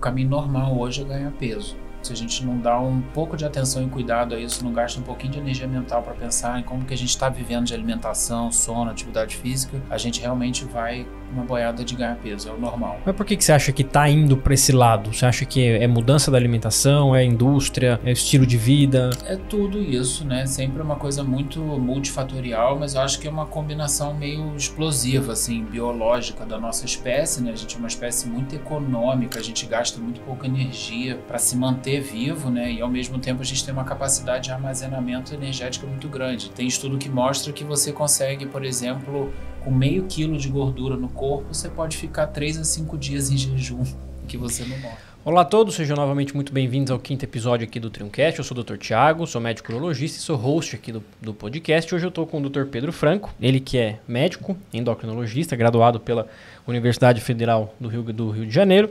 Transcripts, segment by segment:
caminho normal hoje é ganhar peso. Se a gente não dá um pouco de atenção e cuidado a isso, não gasta um pouquinho de energia mental para pensar em como que a gente está vivendo de alimentação, sono, atividade física, a gente realmente vai uma boiada de ganhar peso, é o normal. Mas por que você acha que tá indo para esse lado? Você acha que é mudança da alimentação, é indústria, é estilo de vida? É tudo isso, né? Sempre uma coisa muito multifatorial, mas eu acho que é uma combinação meio explosiva, assim, biológica da nossa espécie, né? A gente é uma espécie muito econômica, a gente gasta muito pouca energia para se manter vivo, né? E ao mesmo tempo a gente tem uma capacidade de armazenamento energético muito grande. Tem estudo que mostra que você consegue, por exemplo, com meio quilo de gordura no corpo, você pode ficar 3 a 5 dias em jejum, que você não morre. Olá a todos, sejam novamente muito bem-vindos ao 5º episódio aqui do Triuncast. Eu sou o Dr. Thiago, sou médico urologista e sou host aqui do podcast. Hoje eu estou com o Dr. Pedro Franco, ele que é médico, endocrinologista, graduado pela Universidade Federal do Rio de Janeiro.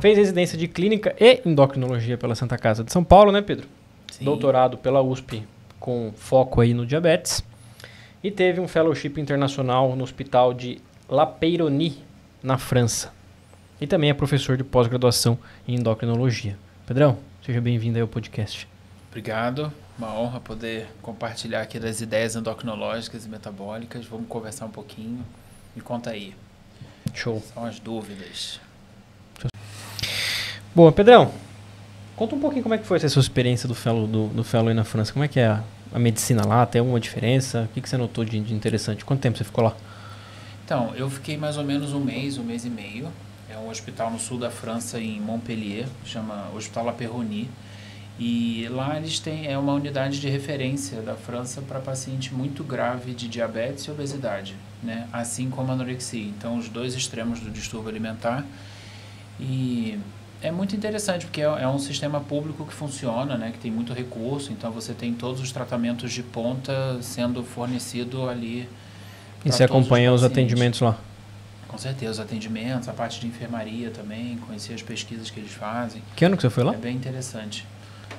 Fez residência de clínica e endocrinologia pela Santa Casa de São Paulo, né, Pedro? Sim. Doutorado pela USP com foco aí no diabetes. E teve um fellowship internacional no hospital de La Péronnie, na França. E também é professor de pós-graduação em endocrinologia. Pedrão, seja bem-vindo aí ao podcast. Obrigado, uma honra poder compartilhar aqui das ideias endocrinológicas e metabólicas. Vamos conversar um pouquinho. Me conta aí. Show. São as dúvidas. Boa, Pedrão, conta um pouquinho como é que foi essa sua experiência do fellow aí na França. Como é que é a medicina lá? Tem alguma diferença? O que você notou de interessante? Quanto tempo você ficou lá? Então, eu fiquei mais ou menos um mês e meio. É um hospital no sul da França, em Montpellier, chama Hospital La Péronnie. E lá eles têm uma unidade de referência da França para paciente muito grave de diabetes e obesidade, né? Assim como anorexia. Então, os dois extremos do distúrbio alimentar. E é muito interessante porque é um sistema público que funciona, né? Que tem muito recurso. Então, você tem todos os tratamentos de ponta sendo fornecido ali. E você acompanha os atendimentos lá? Com certeza, os atendimentos, a parte de enfermaria também, conhecer as pesquisas que eles fazem. Que ano que você foi lá? É bem interessante.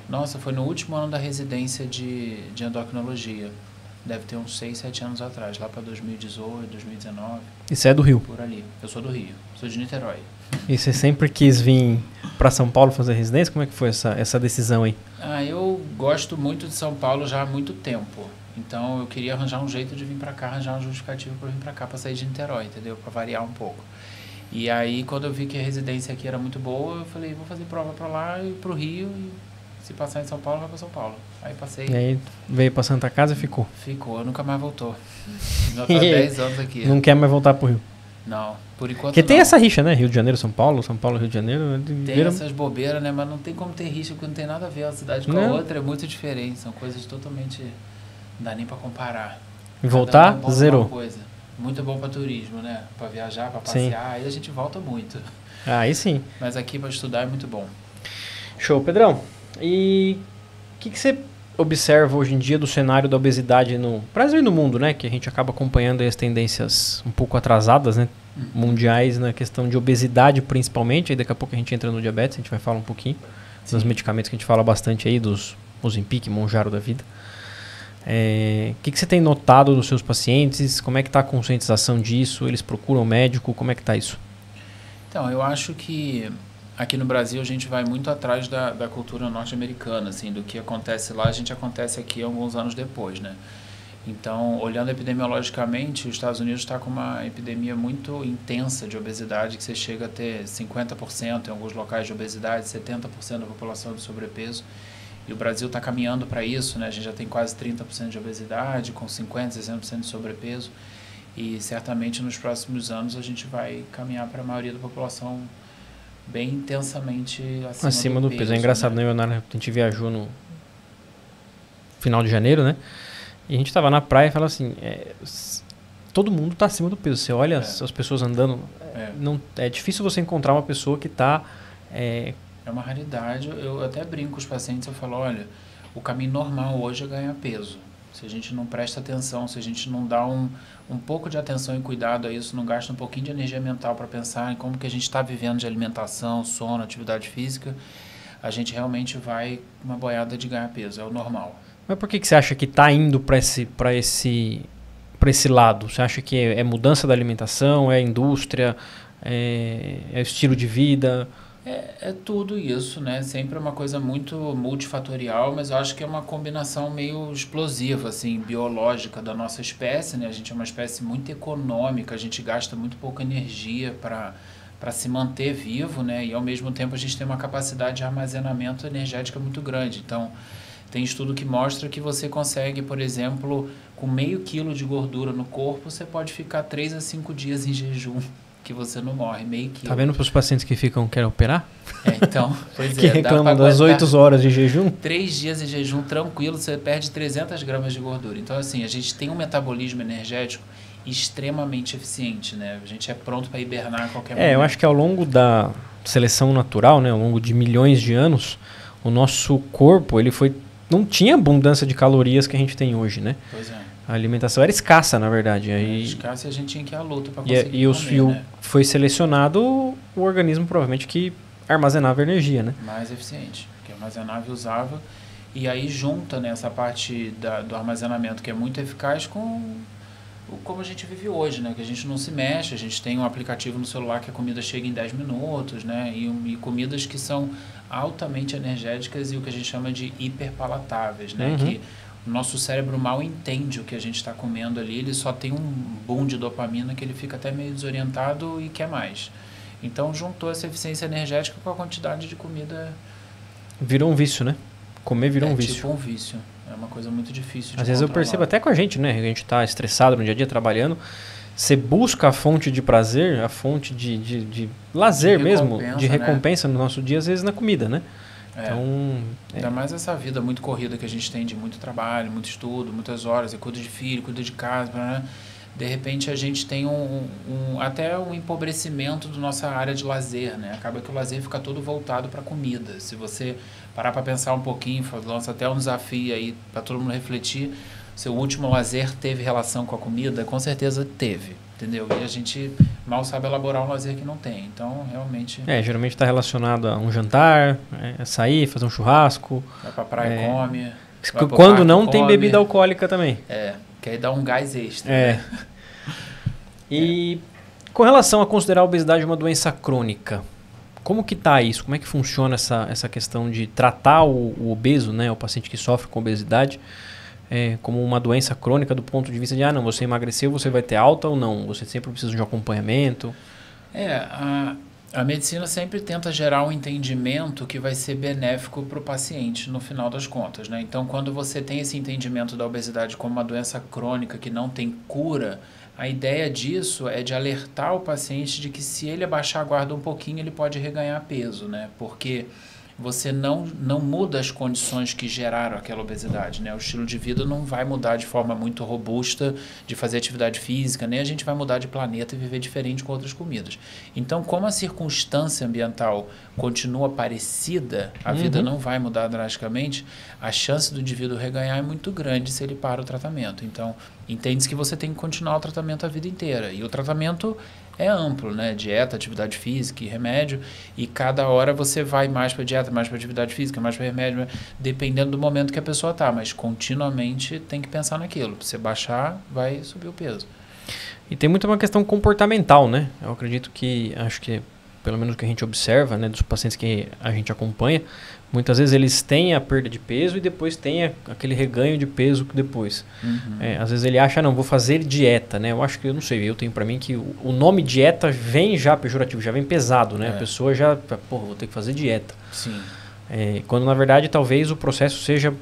Nossa, foi no último ano da residência de endocrinologia. Deve ter uns 6, 7 anos atrás, lá para 2018, 2019. E você é do Rio? Por ali. Eu sou do Rio, sou de Niterói. E você sempre quis vir para São Paulo fazer residência? Como é que foi essa decisão aí? Eu gosto muito de São Paulo já há muito tempo. Então eu queria arranjar um jeito de vir para cá, arranjar um justificativo para vir para cá, para sair de Niterói, entendeu? Para variar um pouco. E aí quando eu vi que a residência aqui era muito boa, eu falei, vou fazer prova para lá e para o Rio, e se passar em São Paulo, vai para São Paulo. Aí passei. E aí veio para Santa Casa e ficou? Ficou, nunca mais voltou. Já tá 10 anos aqui. Não quer mais voltar pro Rio? Não, por enquanto porque não. tem essa rixa, né? Rio de Janeiro, São Paulo, São Paulo, Rio de Janeiro. Tem essas bobeiras, né? Mas não tem como ter rixa, porque não tem nada a ver uma cidade com a outra, é muito diferente. São coisas totalmente... Não dá nem pra comparar. E voltar, é zerou. Coisa. Muito bom pra turismo, né? Pra viajar, pra passear, sim. Aí a gente volta muito. Aí sim. Mas aqui pra estudar é muito bom. Show, Pedrão. E o que você observa hoje em dia do cenário da obesidade no Brasil e no mundo, né? Que a gente acaba acompanhando as tendências um pouco atrasadas, né? Mundiais na questão de obesidade principalmente. Aí daqui a pouco a gente entra no diabetes, a gente vai falar um pouquinho. Sim. Dos medicamentos que a gente fala bastante aí, dos Ozempic, Mounjaro da vida. O que você tem notado dos seus pacientes? Como é que está a conscientização disso? Eles procuram médico? Como é que está isso? Então, eu acho que aqui no Brasil a gente vai muito atrás da cultura norte-americana, assim, do que acontece lá, a gente acontece aqui alguns anos depois, né? Então, olhando epidemiologicamente, os Estados Unidos está com uma epidemia muito intensa de obesidade, que você chega a ter 50% em alguns locais de obesidade, 70% da população de sobrepeso. E o Brasil está caminhando para isso, né? A gente já tem quase 30% de obesidade, com 50%, 60% de sobrepeso. E certamente nos próximos anos a gente vai caminhar para a maioria da população bem intensamente acima do peso. É engraçado, né, Leonardo? A gente viajou no final de janeiro, né? E a gente estava na praia e falava assim, todo mundo está acima do peso. Você olha as pessoas andando, é difícil você encontrar uma pessoa que está... É uma raridade. Eu até brinco com os pacientes, eu falo, olha, o caminho normal hoje é ganhar peso. Se a gente não presta atenção, se a gente não dá um pouco de atenção e cuidado a isso, não gasta um pouquinho de energia mental para pensar em como que a gente está vivendo de alimentação, sono, atividade física, a gente realmente vai uma boiada de ganhar peso, é o normal. Mas por que você acha que está indo para esse lado? Você acha que é mudança da alimentação, é indústria, é estilo de vida? É tudo isso, né? Sempre é uma coisa muito multifatorial, mas eu acho que é uma combinação meio explosiva, assim, biológica da nossa espécie, né? A gente é uma espécie muito econômica, a gente gasta muito pouca energia para se manter vivo, né? E ao mesmo tempo a gente tem uma capacidade de armazenamento energética muito grande. Então, tem estudo que mostra que você consegue, por exemplo, com meio quilo de gordura no corpo, você pode ficar 3 a 5 dias em jejum, que você não morre, meio quilo. Tá vendo para os pacientes que querem operar? Então, pois que reclamam das 8 horas de jejum? 3 dias em jejum tranquilo, você perde 300 gramas de gordura. Então, assim, a gente tem um metabolismo energético extremamente eficiente, né? A gente é pronto para hibernar a qualquer momento. Eu acho que ao longo da seleção natural, né, ao longo de milhões de anos, o nosso corpo, não tinha abundância de calorias que a gente tem hoje, né? Pois é. A alimentação era escassa, na verdade. Era escassa e a gente tinha que ir à luta para conseguir comer, né? Foi selecionado o organismo, provavelmente, que armazenava energia, né? Mais eficiente, que armazenava e usava. E aí junta, né, essa parte do armazenamento, que é muito eficaz, com como a gente vive hoje, né? Que a gente não se mexe, a gente tem um aplicativo no celular que a comida chega em 10 minutos, né? E comidas que são altamente energéticas e o que a gente chama de hiperpalatáveis, né? Que o nosso cérebro mal entende o que a gente está comendo ali, ele só tem um boom de dopamina que ele fica até meio desorientado e quer mais. Então juntou essa eficiência energética com a quantidade de comida. Virou um vício, né? Comer virou um vício. Tipo um vício. É uma coisa muito difícil de Às vezes eu percebo até com a gente, né? A gente tá estressado no dia a dia trabalhando. Você busca a fonte de prazer, a fonte de lazer mesmo, de recompensa, né? No nosso dia, às vezes na comida, né? Então, ainda mais essa vida muito corrida que a gente tem de muito trabalho, muito estudo, muitas horas, cuida de filho, cuida de casa, né? De repente a gente tem até um empobrecimento da nossa área de lazer, né? Acaba que o lazer fica todo voltado para a comida. Se você parar para pensar um pouquinho, lança até um desafio aí para todo mundo refletir, seu último lazer teve relação com a comida? Com certeza teve, entendeu? E a gente mal sabe elaborar um lazer que não tem. Então, realmente... geralmente está relacionado a um jantar, sair, fazer um churrasco. Vai pra praia e come. Quando não tem bebida alcoólica também. Que aí dá um gás extra. Né? E com relação a considerar a obesidade uma doença crônica, como que está isso? Como é que funciona essa questão de tratar o obeso, né, o paciente que sofre com obesidade, como uma doença crônica do ponto de vista de, não, você emagreceu, você vai ter alta ou não? Você sempre precisa de um acompanhamento? A medicina sempre tenta gerar um entendimento que vai ser benéfico para o paciente no final das contas, né? Então, quando você tem esse entendimento da obesidade como uma doença crônica que não tem cura, a ideia disso é de alertar o paciente de que se ele abaixar a guarda um pouquinho, ele pode reganhar peso, né? Porque você não muda as condições que geraram aquela obesidade, né? O estilo de vida não vai mudar de forma muito robusta de fazer atividade física, nem a gente vai mudar de planeta e viver diferente com outras comidas. Então, como a circunstância ambiental continua parecida, a vida não vai mudar drasticamente, a chance do indivíduo reganhar é muito grande se ele para o tratamento. Então, entende-se que você tem que continuar o tratamento a vida inteira. E o tratamento é amplo, né? Dieta, atividade física e remédio. E cada hora você vai mais para dieta, mais para atividade física, mais para remédio, dependendo do momento que a pessoa está. Mas continuamente tem que pensar naquilo. Se você baixar, vai subir o peso. E tem muito uma questão comportamental, né? Eu acredito que, acho que pelo menos o que a gente observa, né, dos pacientes que a gente acompanha, muitas vezes eles têm a perda de peso e depois tem aquele reganho de peso depois. Às vezes ele acha, não, vou fazer dieta, né? Eu acho que, eu não sei, eu tenho pra mim que o nome dieta vem já pejorativo, já vem pesado, né? A pessoa já, vou ter que fazer dieta. Sim. Quando na verdade talvez o processo seja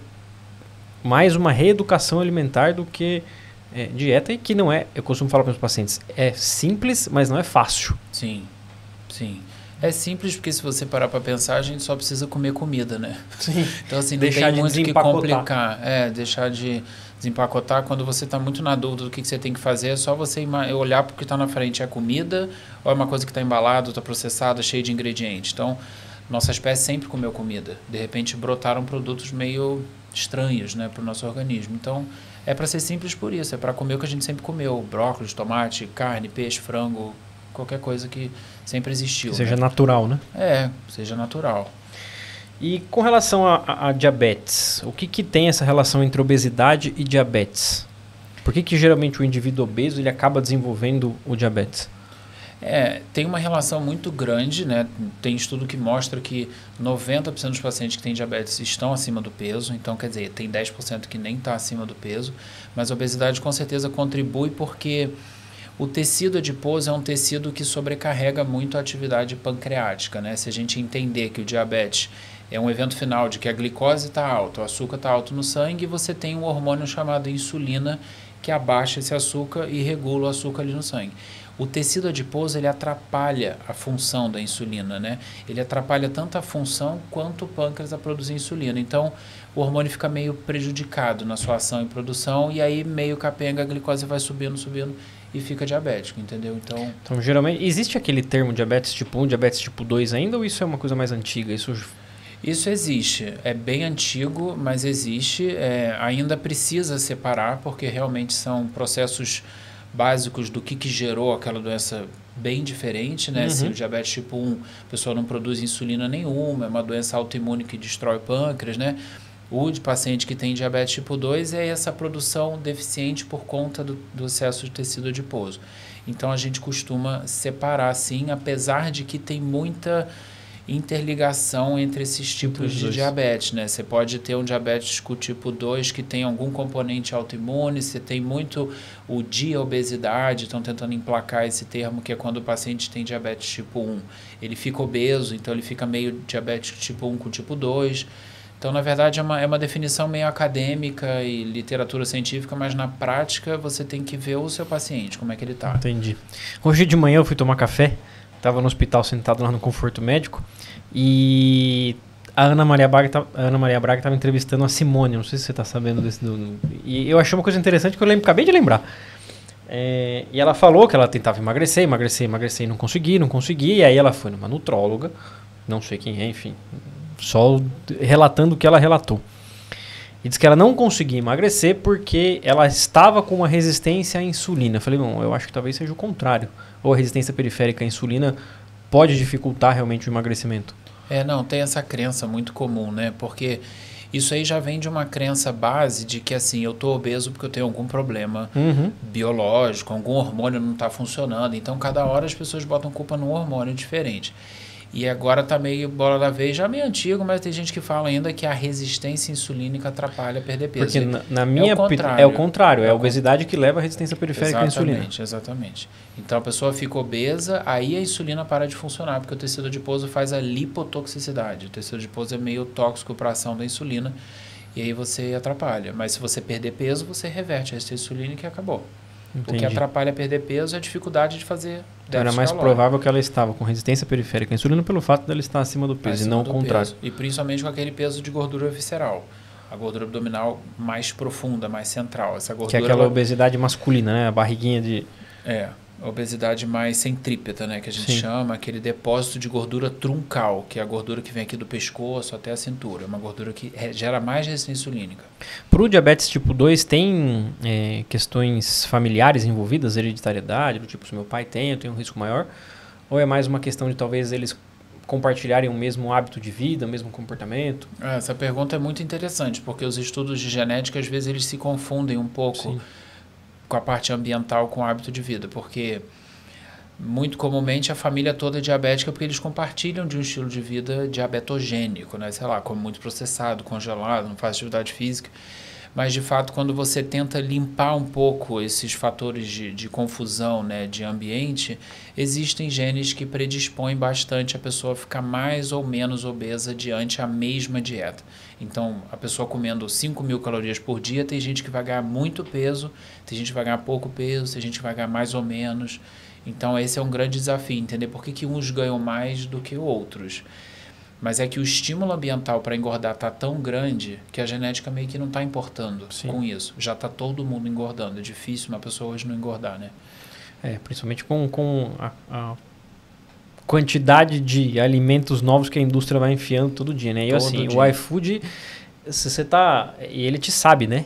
mais uma reeducação alimentar do que dieta, e que não é, eu costumo falar para os pacientes, é simples, mas não é fácil. Sim. É simples porque se você parar para pensar, a gente só precisa comer comida, né? Sim. Então, assim, não tem muito o que complicar. Deixar de desempacotar. Quando você está muito na dúvida do que você tem que fazer, é só você olhar para o que está na frente. É comida ou é uma coisa que está embalada, está processada, cheia de ingredientes? Então, nossa espécie sempre comeu comida. De repente, brotaram produtos meio estranhos, né, para o nosso organismo. Então, é para ser simples por isso. É para comer o que a gente sempre comeu. Brócolis, tomate, carne, peixe, frango, qualquer coisa que sempre existiu. Que seja natural, né? Seja natural. E com relação a diabetes, o que tem essa relação entre obesidade e diabetes? Por que geralmente o indivíduo obeso ele acaba desenvolvendo o diabetes? Tem uma relação muito grande, né? Tem estudo que mostra que 90% dos pacientes que têm diabetes estão acima do peso, então quer dizer, tem 10% que nem está acima do peso, mas a obesidade com certeza contribui porque o tecido adiposo é um tecido que sobrecarrega muito a atividade pancreática, né? Se a gente entender que o diabetes é um evento final de que a glicose está alta, o açúcar está alto no sangue, você tem um hormônio chamado insulina que abaixa esse açúcar e regula o açúcar ali no sangue. O tecido adiposo ele atrapalha a função da insulina, né? Ele atrapalha tanto a função quanto o pâncreas a produzir insulina. Então, o hormônio fica meio prejudicado na sua ação e produção e aí meio capenga, a glicose vai subindo e fica diabético, entendeu? Então, geralmente, existe aquele termo diabetes tipo 1, diabetes tipo 2 ainda ou isso é uma coisa mais antiga? Isso existe, é bem antigo, mas existe, ainda precisa separar porque realmente são processos básicos do que gerou aquela doença bem diferente, né? Se o diabetes tipo 1, a pessoa não produz insulina nenhuma, é uma doença autoimune que destrói o pâncreas, né? O paciente que tem diabetes tipo 2 é essa produção deficiente por conta do excesso de tecido adiposo. Então, a gente costuma separar, sim, apesar de que tem muita interligação entre esses tipos de diabetes, né? Você pode ter um diabetes tipo 2 que tem algum componente autoimune, você tem muito o dia-obesidade, estão tentando emplacar esse termo, que é quando o paciente tem diabetes tipo 1. Ele fica obeso, então ele fica meio diabético tipo 1 com tipo 2. Então, na verdade, é uma definição meio acadêmica e literatura científica, mas na prática você tem que ver o seu paciente, como é que ele está. Entendi. Hoje de manhã eu fui tomar café, estava no hospital sentado lá no Conforto Médico e a Ana Maria Braga estava entrevistando a Simone, não sei se você está sabendo desse. E eu achei uma coisa interessante que eu acabei de lembrar. E ela falou que ela tentava emagrecer e não conseguia, e aí ela foi numa nutróloga, não sei quem é, enfim, só relatando o que ela relatou. E diz que ela não conseguia emagrecer porque ela estava com uma resistência à insulina. Eu falei, bom, eu acho que talvez seja o contrário. Ou a resistência periférica à insulina pode dificultar realmente o emagrecimento. Não, tem essa crença muito comum, né? Porque isso aí já vem de uma crença base de que, assim, eu tô obeso porque eu tenho algum problema biológico, algum hormônio não está funcionando. Então, cada hora as pessoas botam culpa num hormônio diferente. E agora tá meio bola da vez, já meio antigo, mas tem gente que fala ainda que a resistência insulínica atrapalha a perder peso. Porque na minha opinião, é o contrário, é a obesidade que leva à resistência periférica à insulina. Exatamente. Então a pessoa fica obesa, aí a insulina para de funcionar, porque o tecido adiposo faz a lipotoxicidade. O tecido adiposo é meio tóxico para a ação da insulina, e aí você atrapalha. Mas se você perder peso, você reverte a resistência insulínica e acabou. Entendi. O que atrapalha perder peso é a dificuldade de fazer então era mais provável que ela estava com resistência periférica à insulina pelo fato dela estar acima do peso e não o contrário. E principalmente com aquele peso de gordura visceral. A gordura abdominal mais profunda, mais central. Essa gordura, que é aquela obesidade masculina, né? A barriguinha de... a obesidade mais centrípeta, né? Que a gente chama, aquele depósito de gordura truncal, que é a gordura que vem aqui do pescoço até a cintura. É uma gordura que gera mais resistência insulínica. Para o diabetes tipo 2, tem questões familiares envolvidas, hereditariedade, do tipo, se meu pai tem, eu tenho um risco maior? Ou é mais uma questão de talvez eles compartilharem o mesmo hábito de vida, o mesmo comportamento? Essa pergunta é muito interessante, porque os estudos de genética, às vezes, eles se confundem um pouco com a parte ambiental, com o hábito de vida, porque muito comumente a família toda é diabética porque eles compartilham de um estilo de vida diabetogênico, né? Sei lá, come muito processado, congelado, não faz atividade física. Mas, de fato, quando você tenta limpar um pouco esses fatores de confusão, né, de ambiente, existem genes que predispõem bastante a pessoa a ficar mais ou menos obesa diante a mesma dieta. Então, a pessoa comendo 5.000 calorias por dia, tem gente que vai ganhar muito peso, tem gente que vai ganhar pouco peso, tem gente que vai ganhar mais ou menos. Então, esse é um grande desafio, entender por que uns ganham mais do que outros. Mas é que o estímulo ambiental para engordar está tão grande que a genética meio que não está importando com isso. Já está todo mundo engordando. É difícil uma pessoa hoje não engordar, né? Principalmente com a quantidade de alimentos novos que a indústria vai enfiando todo dia, né? E assim, o iFood, se você tá... E ele te sabe, né?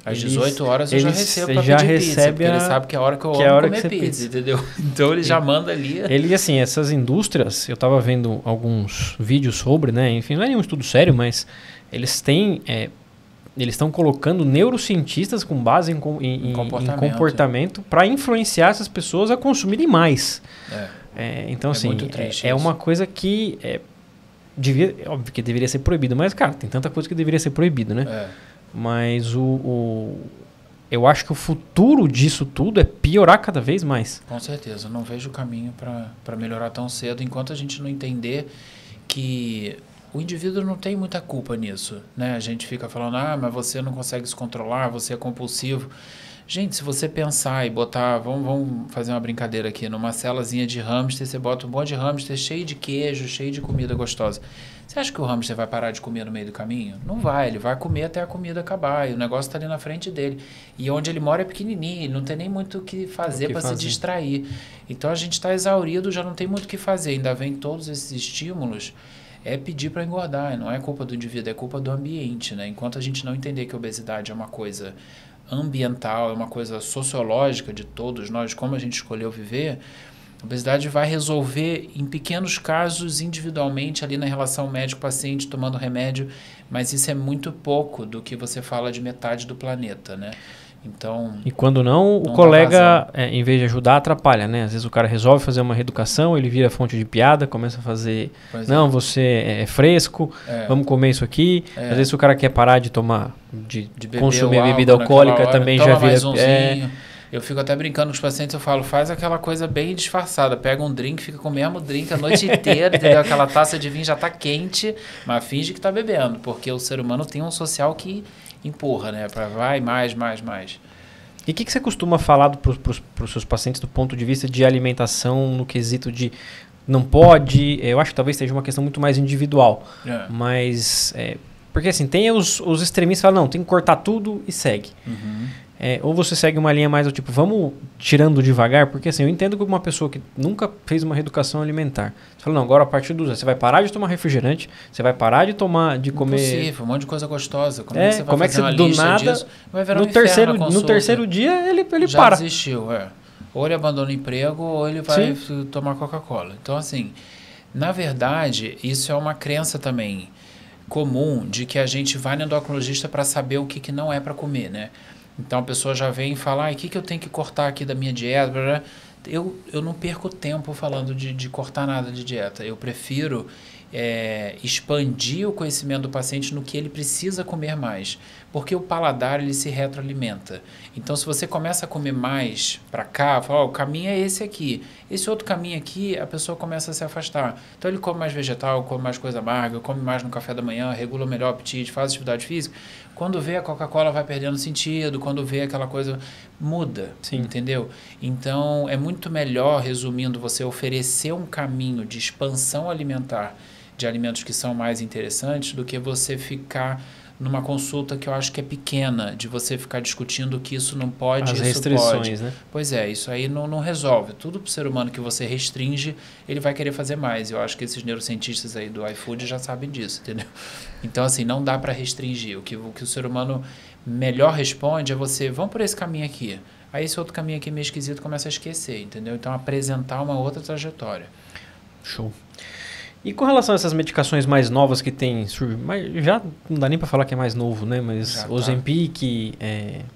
Às 18 horas eu já recebo para pedir pizza, porque ele sabe que é a hora que eu amo comer pizza, entendeu? Então ele já manda ali. Ele, assim, essas indústrias, eu estava vendo alguns vídeos sobre, né? Enfim, não é nenhum estudo sério, mas eles têm eles estão colocando neurocientistas com base em comportamento para influenciar essas pessoas a consumirem mais. Então, assim, muito triste é isso. uma coisa que óbvio que deveria ser proibida, mas, cara, tem tanta coisa que deveria ser proibida, né? Mas eu acho que o futuro disso tudo é piorar cada vez mais. Com certeza, eu não vejo caminho para melhorar tão cedo enquanto a gente não entender que o indivíduo não tem muita culpa nisso, né? A gente fica falando, mas você não consegue se controlar, você é compulsivo. Gente, se você pensar e botar, vamos fazer uma brincadeira aqui, numa celazinha de hamster, você bota um monte de hamster cheio de queijo, cheio de comida gostosa. Você acha que o hamster vai parar de comer no meio do caminho? Não vai, ele vai comer até a comida acabar, e o negócio está ali na frente dele. E onde ele mora é pequenininho, ele não tem nem muito o que fazer para se distrair. Então a gente está exaurido, já não tem muito o que fazer, ainda vem todos esses estímulos. É pedir para engordar, não é culpa do indivíduo, é culpa do ambiente, né? Enquanto a gente não entender que a obesidade é uma coisa ambiental, é uma coisa sociológica de todos nós, como a gente escolheu viver, a obesidade vai resolver em pequenos casos individualmente ali na relação médico-paciente tomando remédio, mas isso é muito pouco do que você fala de metade do planeta, né? Então, e quando não, o colega, em vez de ajudar, atrapalha, né? Às vezes o cara resolve fazer uma reeducação, ele vira fonte de piada, começa a fazer, você é fresco, vamos comer isso aqui. Às vezes o cara quer parar de tomar, de consumir bebida alcoólica, também já vira... Eu fico até brincando com os pacientes, eu falo, faz aquela coisa bem disfarçada, pega um drink, fica com o mesmo drink a noite inteira, entendeu? Aquela taça de vinho já tá quente, mas finge que tá bebendo, porque o ser humano tem um social que empurra, né? Para vai mais. E o que você costuma falar para os seus pacientes do ponto de vista de alimentação, no quesito de não pode? Eu acho que talvez seja uma questão muito mais individual, mas... porque assim, tem os extremistas que falam, não, tem que cortar tudo e segue. Ou você segue uma linha mais do tipo, vamos tirando devagar, porque assim, eu entendo que uma pessoa que nunca fez uma reeducação alimentar, você fala, não, agora a partir dos... Você vai parar de tomar refrigerante, você vai parar de comer... Impossível, um monte de coisa gostosa. Como é que você do nada, disso? Vai virar no terceiro dia, ele já para. Já desistiu, Ou ele abandona o emprego, ou ele vai tomar Coca-Cola. Então, assim, na verdade, isso é uma crença também comum de que a gente vai no endocrinologista para saber o que não é para comer, né? Então a pessoa já vem e fala, o que eu tenho que cortar aqui da minha dieta? Eu não perco tempo falando de cortar nada de dieta. Eu prefiro expandir o conhecimento do paciente no que ele precisa comer mais. Porque o paladar, ele se retroalimenta. Então, se você começa a comer mais para cá, fala, o caminho é esse aqui. Esse outro caminho aqui, a pessoa começa a se afastar. Então, ele come mais vegetal, come mais coisa amarga, come mais no café da manhã, regula melhor o apetite, faz atividade física. Quando vê, a Coca-Cola vai perdendo sentido, quando vê aquela coisa, muda, entendeu? Então, é muito melhor, resumindo, você oferecer um caminho de expansão alimentar de alimentos que são mais interessantes do que você ficar numa consulta que eu acho que é pequena, de você ficar discutindo que isso não pode, as isso restrições, pode. Né? Pois é, isso aí não resolve. Tudo para o ser humano que você restringe, ele vai querer fazer mais. Eu acho que esses neurocientistas aí do iFood já sabem disso, entendeu? Então, assim, não dá para restringir. O que o ser humano melhor responde é você, vamos por esse caminho aqui. Aí esse outro caminho aqui meio esquisito começa a esquecer, entendeu? Então, apresentar uma outra trajetória. Show. E com relação a essas medicações mais novas que tem, já não dá nem para falar que é mais novo, né? Mas Ozempic,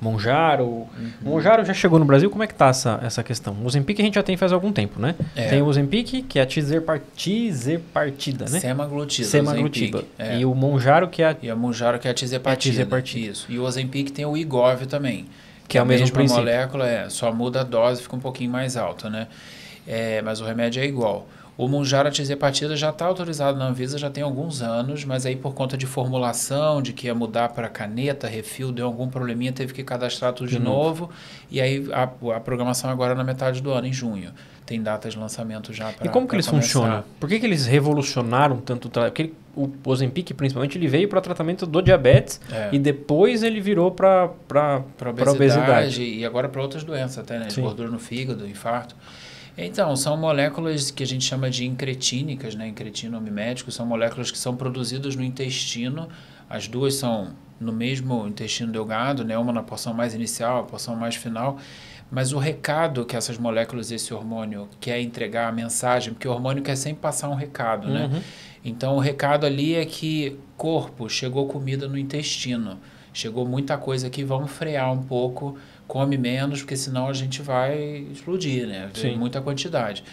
Mounjaro. Mounjaro já chegou no Brasil, como é que tá essa questão? O Ozempic a gente já tem faz algum tempo, né? Tem o Ozempic, que é a tizerpartida, né? Semaglutida. E o Mounjaro, que é E a Mounjaro, que é a tizerpartida. Isso. E o Ozempic tem o Wegovy também. Que é o mesmo princípio. A molécula só muda a dose, fica um pouquinho mais alta, né? Mas o remédio é igual. O Mounjaro, a tizerpartida, já está autorizado na Anvisa já tem alguns anos, mas aí por conta de formulação, de que ia mudar para caneta, refil, deu algum probleminha, teve que cadastrar tudo de novo. E aí a programação agora é na metade do ano, em junho. Tem data de lançamento já para. E como que eles funcionam? Por que eles revolucionaram tanto? Porque o Ozempic, principalmente, ele veio para tratamento do diabetes e depois ele virou para obesidade. E agora para outras doenças até, né? De gordura no fígado, infarto. Então, são moléculas que a gente chama de incretínicas, né? Incretino, nome médico, são moléculas que são produzidas no intestino. As duas são no mesmo intestino delgado, né? Uma na porção mais inicial, a porção mais final. Mas o recado que essas moléculas, esse hormônio quer entregar, a mensagem, porque o hormônio quer sempre passar um recado, né? Então, o recado ali é que corpo, chegou comida no intestino. chegou muita coisa aqui, vamos frear um pouco, come menos, porque senão a gente vai explodir, né? Tem muita quantidade.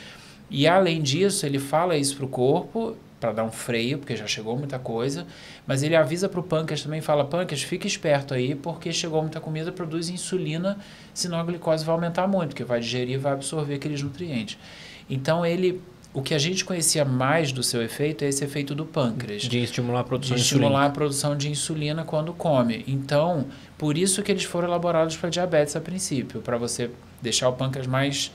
E além disso, ele fala isso para o corpo, para dar um freio, porque já chegou muita coisa, mas ele avisa para o pâncreas também, fala, pâncreas, fica esperto aí, porque chegou muita comida, produz insulina, senão a glicose vai aumentar muito, porque vai digerir e vai absorver aqueles nutrientes. Então, o que a gente conhecia mais do seu efeito é esse efeito do pâncreas. De estimular a produção de estimular a produção de insulina quando come. Então, por isso que eles foram elaborados para diabetes a princípio, para você deixar o pâncreas mais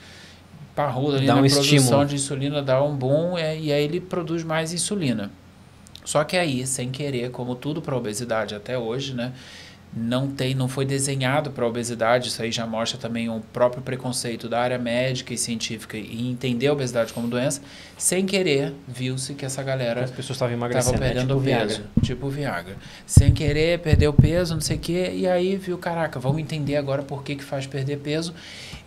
parrudo ali na produção de insulina, dar um boom, e aí ele produz mais insulina. Só que aí, sem querer, como tudo para obesidade até hoje, né? Não foi desenhado para a obesidade, isso aí já mostra também um próprio preconceito da área médica e científica em entender a obesidade como doença. Sem querer, viu-se que essa galera as pessoas estavam emagrecendo, perdendo tipo peso, Viagra. tipo Viagra. Sem querer, perdeu peso, não sei o quê, e aí viu, caraca, vamos entender agora por que faz perder peso.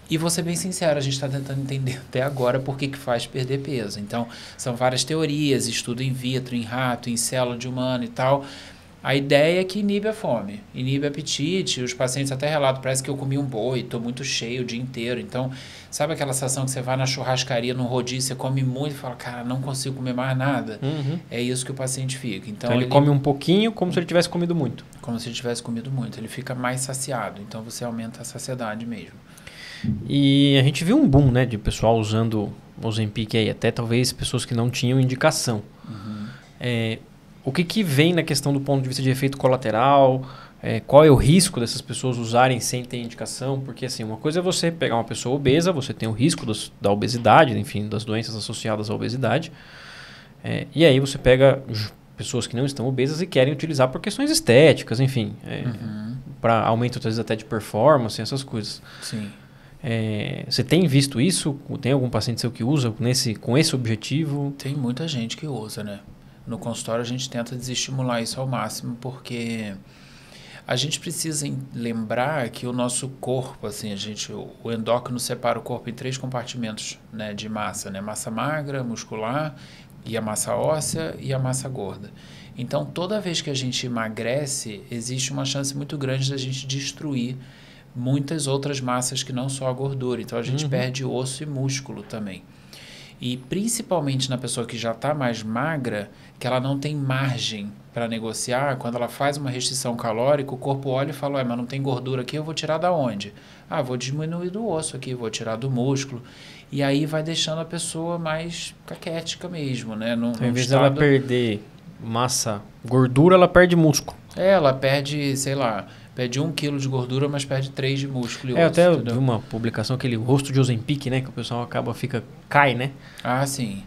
E vou ser bem sincero, a gente está tentando entender até agora por que faz perder peso. Então, são várias teorias, estudo in vitro, em rato, em célula de humano e tal. A ideia é que inibe a fome, inibe o apetite. Os pacientes até relatam, parece que eu comi um boi, estou muito cheio o dia inteiro. Então, sabe aquela sensação que você vai na churrascaria, no rodízio, você come muito e fala, cara, não consigo comer mais nada? É isso que o paciente fica. Então ele come um pouquinho como se ele tivesse comido muito. Como se ele tivesse comido muito. Ele fica mais saciado. Então, você aumenta a saciedade mesmo. E a gente viu um boom, né, de pessoal usando o Ozempic aí, até talvez pessoas que não tinham indicação. O que vem na questão do ponto de vista de efeito colateral? Qual é o risco dessas pessoas usarem sem ter indicação? Porque assim, uma coisa é você pegar uma pessoa obesa, você tem o risco da obesidade, enfim, das doenças associadas à obesidade. E aí você pega pessoas que não estão obesas e querem utilizar por questões estéticas, enfim, para aumento às vezes até de performance, essas coisas. Sim. Você tem visto isso? Tem algum paciente seu que usa com esse objetivo? Tem muita gente que usa, né? No consultório a gente tenta desestimular isso ao máximo, porque a gente precisa lembrar que o nosso corpo, assim, o endócrino separa o corpo em 3 compartimentos, né, de massa, né? Massa magra, muscular, e a massa óssea e a massa gorda. Então, toda vez que a gente emagrece, existe uma chance muito grande da gente destruir muitas outras massas que não só a gordura. Então, a gente perde osso e músculo também. E principalmente na pessoa que já está mais magra, que ela não tem margem para negociar, quando ela faz uma restrição calórica, o corpo olha e fala, mas não tem gordura aqui, eu vou tirar da onde? Vou diminuir do osso aqui, vou tirar do músculo. E aí vai deixando a pessoa mais caquética mesmo, né? Ao invés dela perder gordura, ela perde músculo. Ela perde, sei lá, perde 1 quilo de gordura, mas perde 3 de músculo e osso. Até eu vi uma publicação, aquele rosto de Ozempic, né? Que o pessoal cai, né? Sim.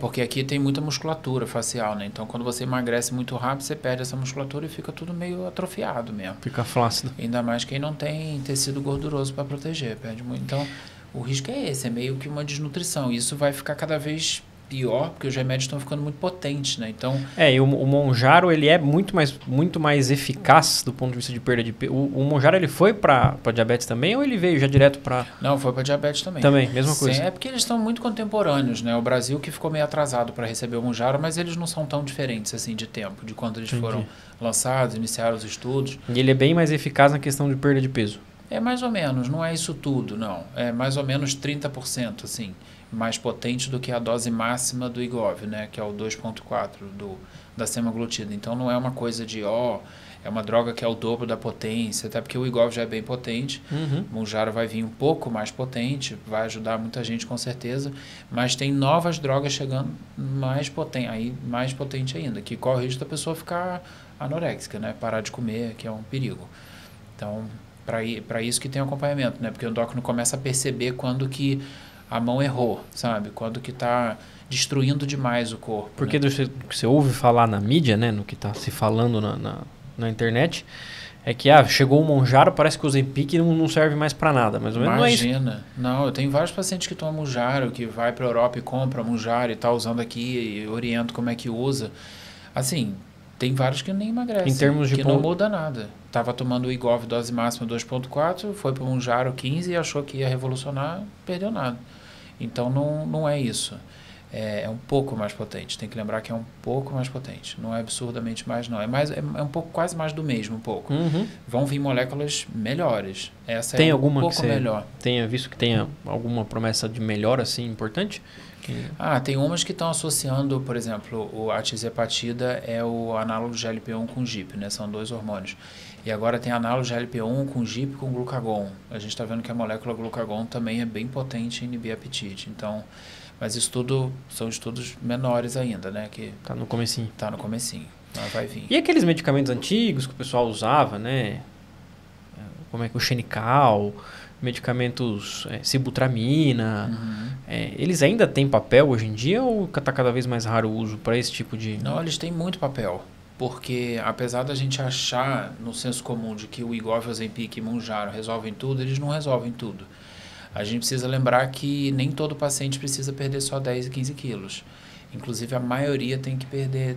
Porque aqui tem muita musculatura facial, né? Então, quando você emagrece muito rápido, você perde essa musculatura e fica tudo meio atrofiado mesmo. Fica flácido. Ainda mais quem não tem tecido gorduroso para proteger, perde muito. Então, o risco é esse, é meio que uma desnutrição. E isso vai ficar cada vez pior, porque os remédios estão ficando muito potentes, né? Então, e o Mounjaro, ele é muito mais eficaz do ponto de vista de perda de peso. O Mounjaro, ele foi para diabetes também ou ele veio já direto para... Não, foi para diabetes também. Também, mesma coisa. É porque eles estão muito contemporâneos, né? O Brasil que ficou meio atrasado para receber o Mounjaro, mas eles não são tão diferentes assim de tempo, de quando eles foram lançados, iniciaram os estudos. E ele é bem mais eficaz na questão de perda de peso. É mais ou menos, não é isso tudo, não. É mais ou menos 30%, assim, mais potente do que a dose máxima do Wegovy, né? Que é o 2,4 da semaglutida. Então, não é uma coisa de, é uma droga que é o dobro da potência, até porque o Wegovy já é bem potente. O Mounjaro vai vir um pouco mais potente, vai ajudar muita gente com certeza, mas tem novas drogas chegando mais potente ainda, que corre o risco da pessoa ficar anoréxica, né? Parar de comer, que é um perigo. Então, para isso que tem acompanhamento, né? Porque o endócrino começa a perceber quando que a mão errou, sabe? Quando que está destruindo demais o corpo. Porque do que você ouve falar na mídia, né? No que está se falando na internet, é que chegou o Mounjaro, parece que o Ozempic não serve mais para nada. Mais ou menos. Imagina. Não é isso. Não, eu tenho vários pacientes que tomam Mounjaro, que vai para a Europa e compra Mounjaro e tá usando aqui e oriento como é que usa. Assim, tem vários que nem emagrecem, em termos de não muda nada. Tava tomando o Wegovy dose máxima 2,4, foi para o Mounjaro 15 e achou que ia revolucionar, perdeu nada. Então, não é isso. é um pouco mais potente. Tem que lembrar que é um pouco mais potente. Não é absurdamente mais, não. É um pouco, quase mais do mesmo, um pouco. Vão vir moléculas melhores. Essa tem é alguma um pouco que melhor. Tenha visto que tenha alguma promessa de melhora, assim, importante? Tem umas que estão associando, por exemplo, a tirzepatida é o análogo de GLP-1 com GIP, né? São 2 hormônios. E agora tem análogo de GLP-1 com GIP com glucagon. A gente está vendo que a molécula glucagon também é bem potente em inibir apetite. Então, mas isso tudo são estudos menores ainda, né? Que tá no comecinho. Tá no comecinho, mas vai vir. E aqueles medicamentos antigos que o pessoal usava, né? Como é que o Xenical, medicamentos sibutramina, eles ainda têm papel hoje em dia ou está cada vez mais raro o uso para esse tipo de... Não, eles têm muito papel, porque apesar da gente achar no senso comum de que o Wegovy, Ozempic e Mounjaro resolvem tudo, eles não resolvem tudo. A gente precisa lembrar que nem todo paciente precisa perder só 10 e 15 quilos. Inclusive a maioria tem que perder,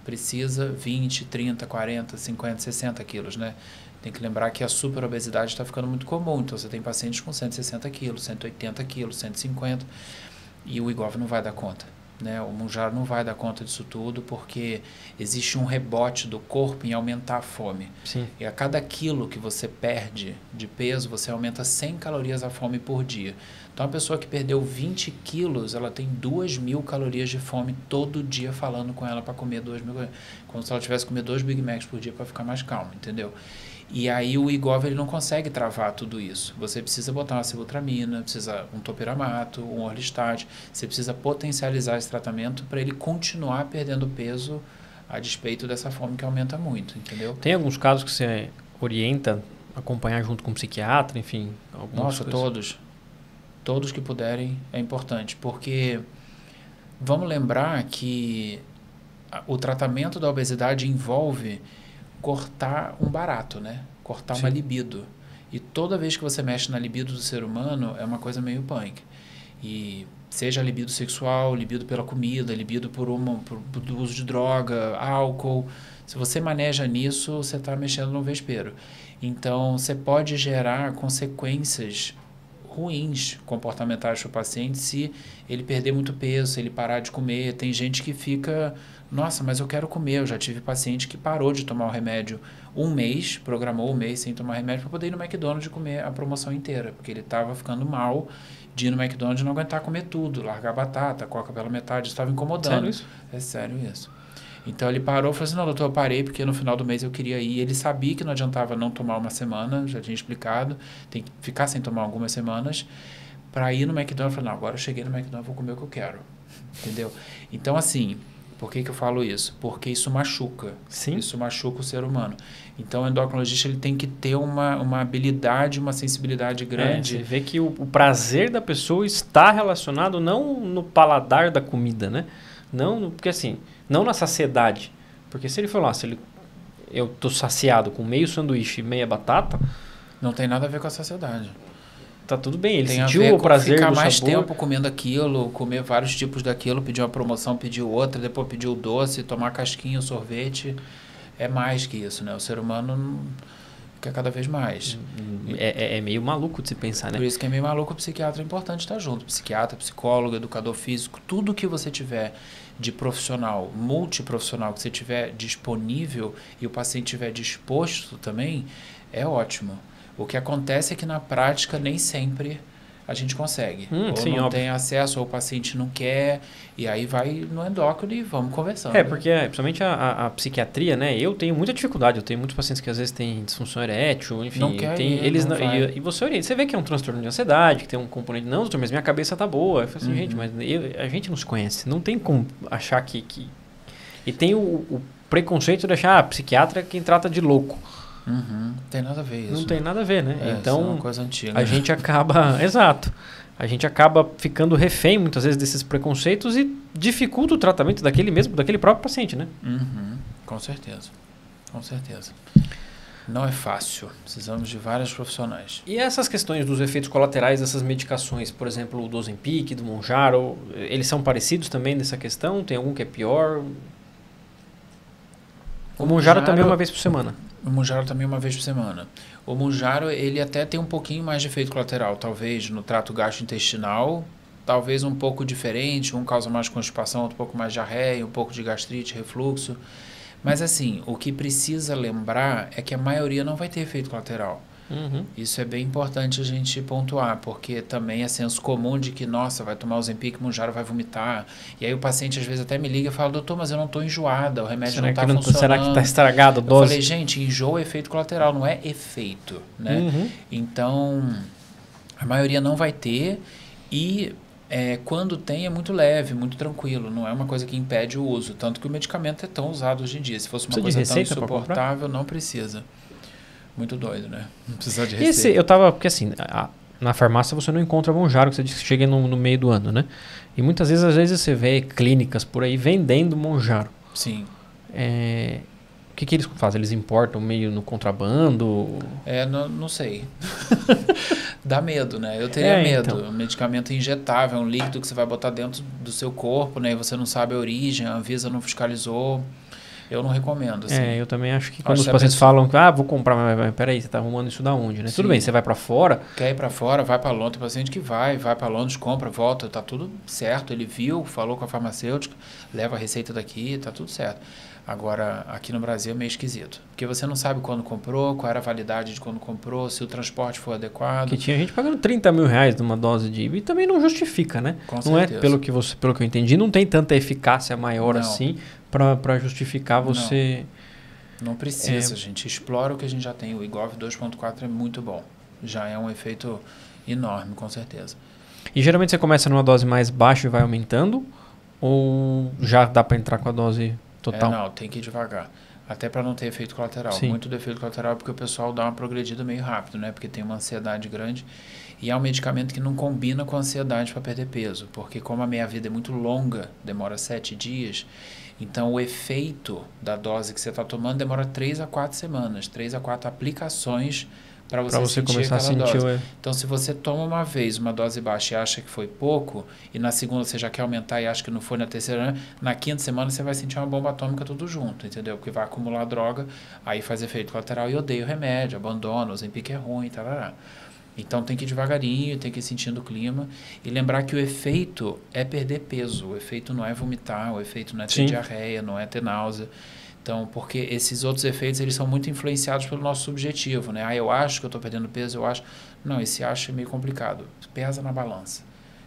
precisa 20, 30, 40, 50, 60 quilos, né? Tem que lembrar que a superobesidade está ficando muito comum. Então, você tem pacientes com 160 quilos, 180 quilos, 150. E o Wegovy não vai dar conta, né? O Mounjaro não vai dar conta disso tudo porque existe um rebote do corpo em aumentar a fome. Sim. E a cada quilo que você perde de peso, você aumenta 100 calorias a fome por dia. Então, a pessoa que perdeu 20 quilos, ela tem 2.000 calorias de fome todo dia falando com ela para comer 2.000 calorias. Como se ela tivesse que comer 2 Big Macs por dia para ficar mais calma, entendeu? E aí o Wegovy ele não consegue travar tudo isso. Você precisa botar uma sibutramina, precisa um topiramato, um orlistat. Você precisa potencializar esse tratamento para ele continuar perdendo peso a despeito dessa fome que aumenta muito, entendeu? Tem alguns casos que você orienta acompanhar junto com um psiquiatra, enfim? Nossa, coisas. Todos que puderem é importante, porque vamos lembrar que o tratamento da obesidade envolve cortar um barato, né? Cortar uma libido. E toda vez que você mexe na libido do ser humano, é uma coisa meio punk. E seja libido sexual, libido pela comida, libido por uso de droga, álcool. Se você maneja nisso, você está mexendo no vespeiro. Então, você pode gerar consequências ruins comportamentais para o paciente se ele perder muito peso, se ele parar de comer. Tem gente que fica... Nossa, mas eu quero comer. Eu já tive paciente que parou de tomar o remédio um mês, programou um mês sem tomar remédio para poder ir no McDonald's e comer a promoção inteira, porque ele estava ficando mal de ir no McDonald's e não aguentar comer tudo, largar batata, coca pela metade, isso estava incomodando. Sério isso? É sério isso. Então ele parou e falou assim, não, doutor, eu parei porque no final do mês eu queria ir. Ele sabia que não adiantava não tomar uma semana, já tinha explicado, tem que ficar sem tomar algumas semanas para ir no McDonald's. Eu falei, não, agora eu cheguei no McDonald's, vou comer o que eu quero. Entendeu? Então, assim... Por que eu falo isso? Porque isso machuca. Sim. Isso machuca o ser humano. Então, o endocrinologista ele tem que ter uma habilidade, uma sensibilidade grande. Você vê que o prazer da pessoa está relacionado não no paladar da comida, né? Não, porque assim, não na saciedade. Porque se ele falar, eu tô saciado com meio sanduíche e meia batata... Não tem nada a ver com a saciedade. Tá tudo bem, ele tem sentiu o prazer do sabor. Ficar mais tempo comendo aquilo, comer vários tipos daquilo, pedir uma promoção, pedir outra, depois pedir o doce, tomar casquinha, o sorvete. É mais que isso, né? O ser humano quer cada vez mais. É meio maluco de se pensar, né? Por isso que é meio maluco, o psiquiatra é importante estar junto. Psiquiatra, psicólogo, educador físico, tudo que você tiver de profissional, multiprofissional, que você tiver disponível e o paciente estiver disposto também, é ótimo. O que acontece é que na prática nem sempre a gente consegue. Ou sim, não óbvio. tem acesso, ou o paciente não quer, e aí vai no endócrino e vamos conversando. Porque principalmente a psiquiatria, né? Eu tenho muita dificuldade, eu tenho muitos pacientes que às vezes têm disfunção erétil, enfim. Não quer e você orienta, você vê que é um transtorno de ansiedade, que tem um componente, não, doutor, mas minha cabeça tá boa. Eu falo assim, gente, mas a gente não se conhece, não tem como achar que... E tem o preconceito de achar, psiquiatra é quem trata de louco. Não tem nada a ver isso. Não tem nada a ver, né? Então, é uma coisa antiga. A gente acaba... Exato. A gente acaba ficando refém, muitas vezes, desses preconceitos e dificulta o tratamento daquele próprio paciente, né? Com certeza. Com certeza. Não é fácil. Precisamos de vários profissionais. E essas questões dos efeitos colaterais dessas medicações, por exemplo, o do Ozempic, do Mounjaro, eles são parecidos também nessa questão? Tem algum que é pior? O Mounjaro também é uma vez por semana. O Mounjaro também uma vez por semana. O Mounjaro, ele até tem um pouquinho mais de efeito colateral, talvez no trato gastrointestinal, talvez um pouco diferente, um causa mais constipação, outro pouco mais diarreia, um pouco de gastrite, refluxo. Mas assim, o que precisa lembrar é que a maioria não vai ter efeito colateral. Isso é bem importante a gente pontuar, porque também é senso comum de que, nossa, vai tomar o Ozempic, Mounjaro vai vomitar. E aí o paciente às vezes até me liga e fala, doutor, mas eu não estou enjoada, o remédio não está funcionando. Será que está estragado a dose? Eu falei, gente, enjoo é efeito colateral, não é efeito, né? Então, a maioria não vai ter e quando tem é muito leve, muito tranquilo, não é uma coisa que impede o uso. Tanto que o medicamento é tão usado hoje em dia. Se fosse uma coisa tão insuportável, não precisa. Muito doido, né? Não precisa de receita. Porque assim, na farmácia você não encontra Mounjaro, que você disse que chega no meio do ano, né? E muitas vezes, às vezes você vê clínicas por aí vendendo Mounjaro. Sim. O que eles fazem? Eles importam meio no contrabando? Não sei. Dá medo, né? Eu teria medo. Então. Um medicamento injetável, é um líquido que você vai botar dentro do seu corpo, né? E você não sabe a origem, a Anvisa não fiscalizou. Eu não recomendo, assim. Eu também acho que quando os pacientes falam que, vou comprar, mas peraí, você tá arrumando isso da onde, né? Sim. Tudo bem, você vai para fora. Quer ir para fora, vai para Londres, tem paciente que vai para Londres, compra, volta, tá tudo certo. Ele viu, falou com a farmacêutica, leva a receita daqui, tá tudo certo. Agora, aqui no Brasil é meio esquisito. Porque você não sabe quando comprou, qual era a validade de quando comprou, se o transporte for adequado. Que tinha gente pagando 30 mil reais numa dose de... E também não justifica, né? Com não certeza. Pelo que eu entendi, não tem tanta eficácia maior assim para justificar você... Não precisa, gente. Explora o que a gente já tem. O IGOV 2.4 é muito bom. Já é um efeito enorme, com certeza. E geralmente você começa numa dose mais baixa e vai aumentando? Ou já dá para entrar com a dose total? Não, tem que ir devagar. Até para não ter efeito colateral. Sim. Muito do efeito colateral é porque o pessoal dá uma progredida meio rápido, né? Porque tem uma ansiedade grande. E é um medicamento que não combina com a ansiedade para perder peso. Porque como a meia-vida é muito longa, demora 7 dias... Então, o efeito da dose que você está tomando demora 3 a 4 semanas, 3 a 4 aplicações para você sentir começar aquela a sentir dose. Então, se você toma uma vez uma dose baixa e acha que foi pouco, e na segunda você já quer aumentar e acha que não foi, na terceira, na quinta semana você vai sentir uma bomba atômica tudo junto, entendeu? Porque vai acumular droga, aí faz efeito colateral e odeia o remédio, abandona, o Ozempic é ruim, tarará. Então tem que ir devagarinho, tem que ir sentindo o clima e lembrar que o efeito é perder peso, o efeito não é vomitar, o efeito não é ter diarreia, não é ter náusea. Então, porque esses outros efeitos eles são muito influenciados pelo nosso subjetivo, né? Eu acho que eu estou perdendo peso, eu acho... Não, esse acho é meio complicado. Pesa na balança.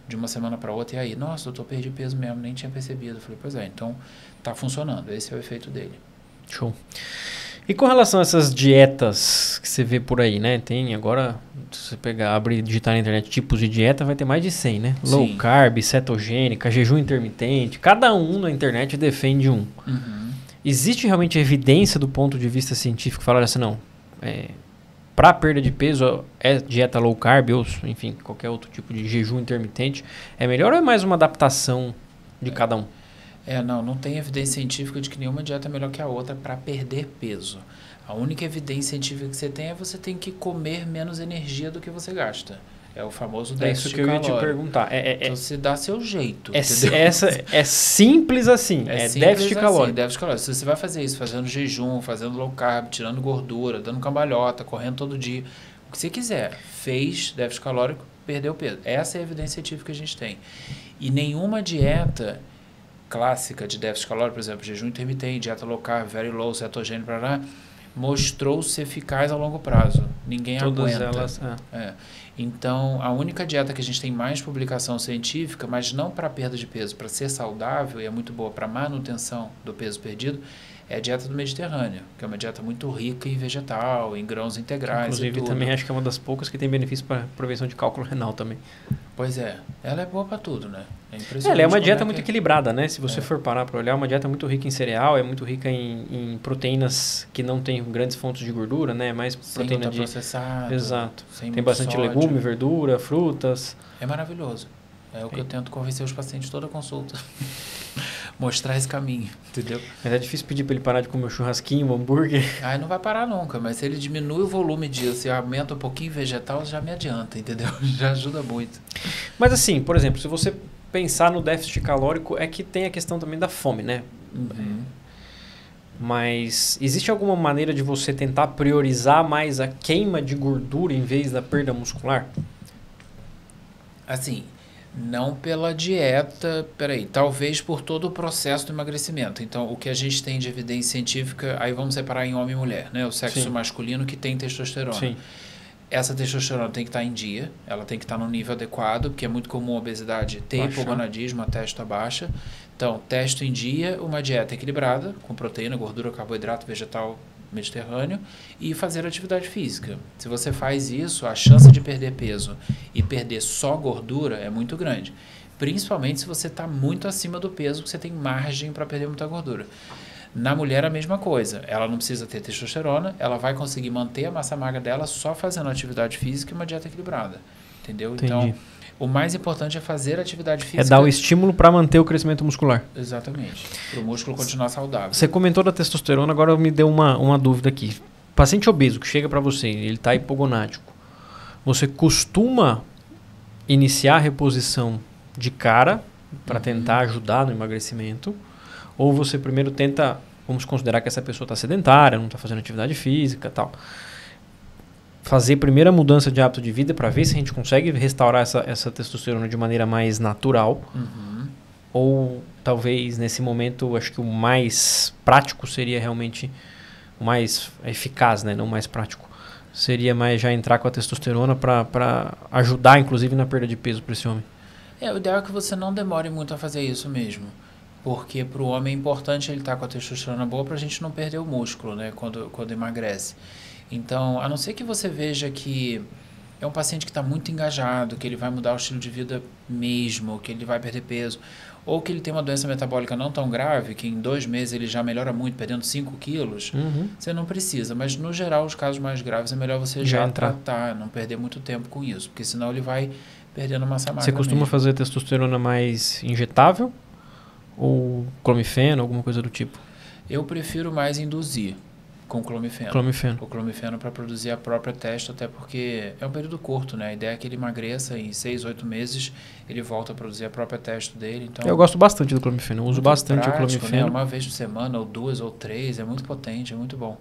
De uma semana para outra e aí, nossa, doutor, perdi peso mesmo, nem tinha percebido. Eu falei, pois é, então tá funcionando, esse é o efeito dele. Show. E com relação a essas dietas que você vê por aí, né? Tem agora, se você abrir e digitar na internet tipos de dieta, vai ter mais de 100, né? Sim. Low carb, cetogênica, jejum intermitente. Cada um na internet defende um. Existe realmente evidência do ponto de vista científico que fala assim, não, para perda de peso é dieta low carb ou, enfim, qualquer outro tipo de jejum intermitente é melhor ou é mais uma adaptação de cada um? Não tem evidência científica de que nenhuma dieta é melhor que a outra para perder peso. A única evidência científica que você tem é você tem que comer menos energia do que você gasta. É o famoso déficit calórico. É isso que eu ia te perguntar. Então você dá seu jeito. É simples assim. É déficit calórico. Déficit calórico. Se você vai fazer isso fazendo jejum, fazendo low carb, tirando gordura, dando cambalhota, correndo todo dia, o que você quiser, fez déficit calórico, perdeu peso. Essa é a evidência científica que a gente tem. E nenhuma dieta clássica de déficit calórico, por exemplo, jejum intermitente, dieta low carb, very low, cetogênico, mostrou-se eficaz a longo prazo. Ninguém Todas aguenta. Elas, Então, a única dieta que a gente tem mais publicação científica, mas não para perda de peso, para ser saudável e é muito boa para manutenção do peso perdido, é a dieta do Mediterrâneo, que é uma dieta muito rica em vegetal, em grãos integrais. Inclusive, também acho que é uma das poucas que tem benefício para prevenção de cálculo renal também. Pois é, ela é boa para tudo, né? É impressionante. Ela é uma dieta muito equilibrada, né? Se você for parar para olhar, é uma dieta muito rica em cereal, é muito rica em proteínas que não tem grandes fontes de gordura, né? Mais proteína de processado. Exato. Sem tem bastante sódio. Legume, verdura, frutas. É maravilhoso. É o que eu tento convencer os pacientes toda a consulta. Mostrar esse caminho, entendeu? Mas é difícil pedir para ele parar de comer um churrasquinho, um hambúrguer. Não vai parar nunca, mas se ele diminui o volume disso e aumenta um pouquinho vegetal, já me adianta, entendeu? Já ajuda muito. Mas assim, por exemplo, se você pensar no déficit calórico, é que tem a questão também da fome, né? Mas existe alguma maneira de você tentar priorizar mais a queima de gordura em vez da perda muscular? Assim, Não pela dieta, peraí, talvez por todo o processo do emagrecimento. Então, o que a gente tem de evidência científica, aí vamos separar em homem e mulher, né? O sexo Sim. masculino que tem testosterona. Sim. Essa testosterona tem que estar em dia, ela tem que estar no nível adequado, porque é muito comum a obesidade ter Baixar. hipogonadismo, a testo baixa. Então, testo em dia, uma dieta equilibrada, com proteína, gordura, carboidrato, vegetal, mediterrâneo, e fazer atividade física. Se você faz isso, a chance de perder peso e perder só gordura é muito grande. Principalmente se você está muito acima do peso, que você tem margem para perder muita gordura. Na mulher, a mesma coisa. Ela não precisa ter testosterona, ela vai conseguir manter a massa magra dela só fazendo atividade física e uma dieta equilibrada. Entendeu? Entendi. Então, o mais importante é fazer atividade física. É dar o estímulo para manter o crescimento muscular. Exatamente. Para o músculo continuar saudável. Você comentou da testosterona, agora me deu uma dúvida aqui. Paciente obeso que chega para você, ele está hipogonádico. Você costuma iniciar a reposição de cara para tentar ajudar no emagrecimento? Ou você primeiro tenta, vamos considerar que essa pessoa está sedentária, não está fazendo atividade física e tal. Fazer primeiro a mudança de hábito de vida para ver se a gente consegue restaurar essa testosterona de maneira mais natural. Ou talvez nesse momento, acho que o mais prático seria realmente o mais eficaz, né? Não o mais prático. Seria mais já entrar com a testosterona para ajudar, inclusive, na perda de peso para esse homem. O ideal é que você não demore muito a fazer isso mesmo. Porque para o homem é importante ele estar com a testosterona boa para a gente não perder o músculo, né? Quando emagrece. Então, a não ser que você veja que é um paciente que está muito engajado, que ele vai mudar o estilo de vida mesmo, que ele vai perder peso, ou que ele tem uma doença metabólica não tão grave, que em 2 meses ele já melhora muito, perdendo 5 quilos, você não precisa. Mas, no geral, os casos mais graves é melhor você já tratar, não perder muito tempo com isso, porque senão ele vai perdendo massa magra. Você costuma fazer testosterona mais injetável ou clomifeno, alguma coisa do tipo? Eu prefiro mais induzir com clomifeno. O clomifeno para produzir a própria testo, até porque é um período curto, né? A ideia é que ele emagreça em 6, 8 meses, ele volta a produzir a própria testo dele. Então, eu gosto bastante do clomifeno, eu uso bastante prático, o clomifeno. Né? Uma vez por semana, ou 2 ou 3, é muito potente, é muito bom.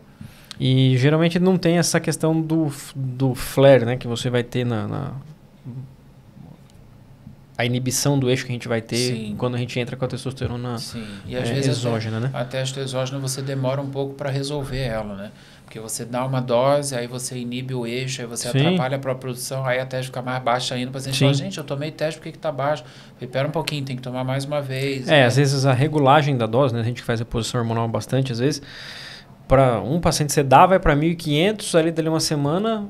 E geralmente não tem essa questão do flare, né? Que você vai ter a inibição do eixo que a gente vai ter quando a gente entra com a testosterona e às vezes exógena, né? A testo exógena você demora um pouco para resolver ela, né? Porque você dá uma dose, aí você inibe o eixo, aí você atrapalha a própria produção, aí a testo fica mais baixa ainda. O paciente fala, gente, eu tomei testo, por que está baixo? Espera um pouquinho, tem que tomar mais uma vez. Às vezes a regulagem da dose, né? A gente faz reposição hormonal bastante, às vezes. Para um paciente você dá, vai para 1.500, ali dali uma semana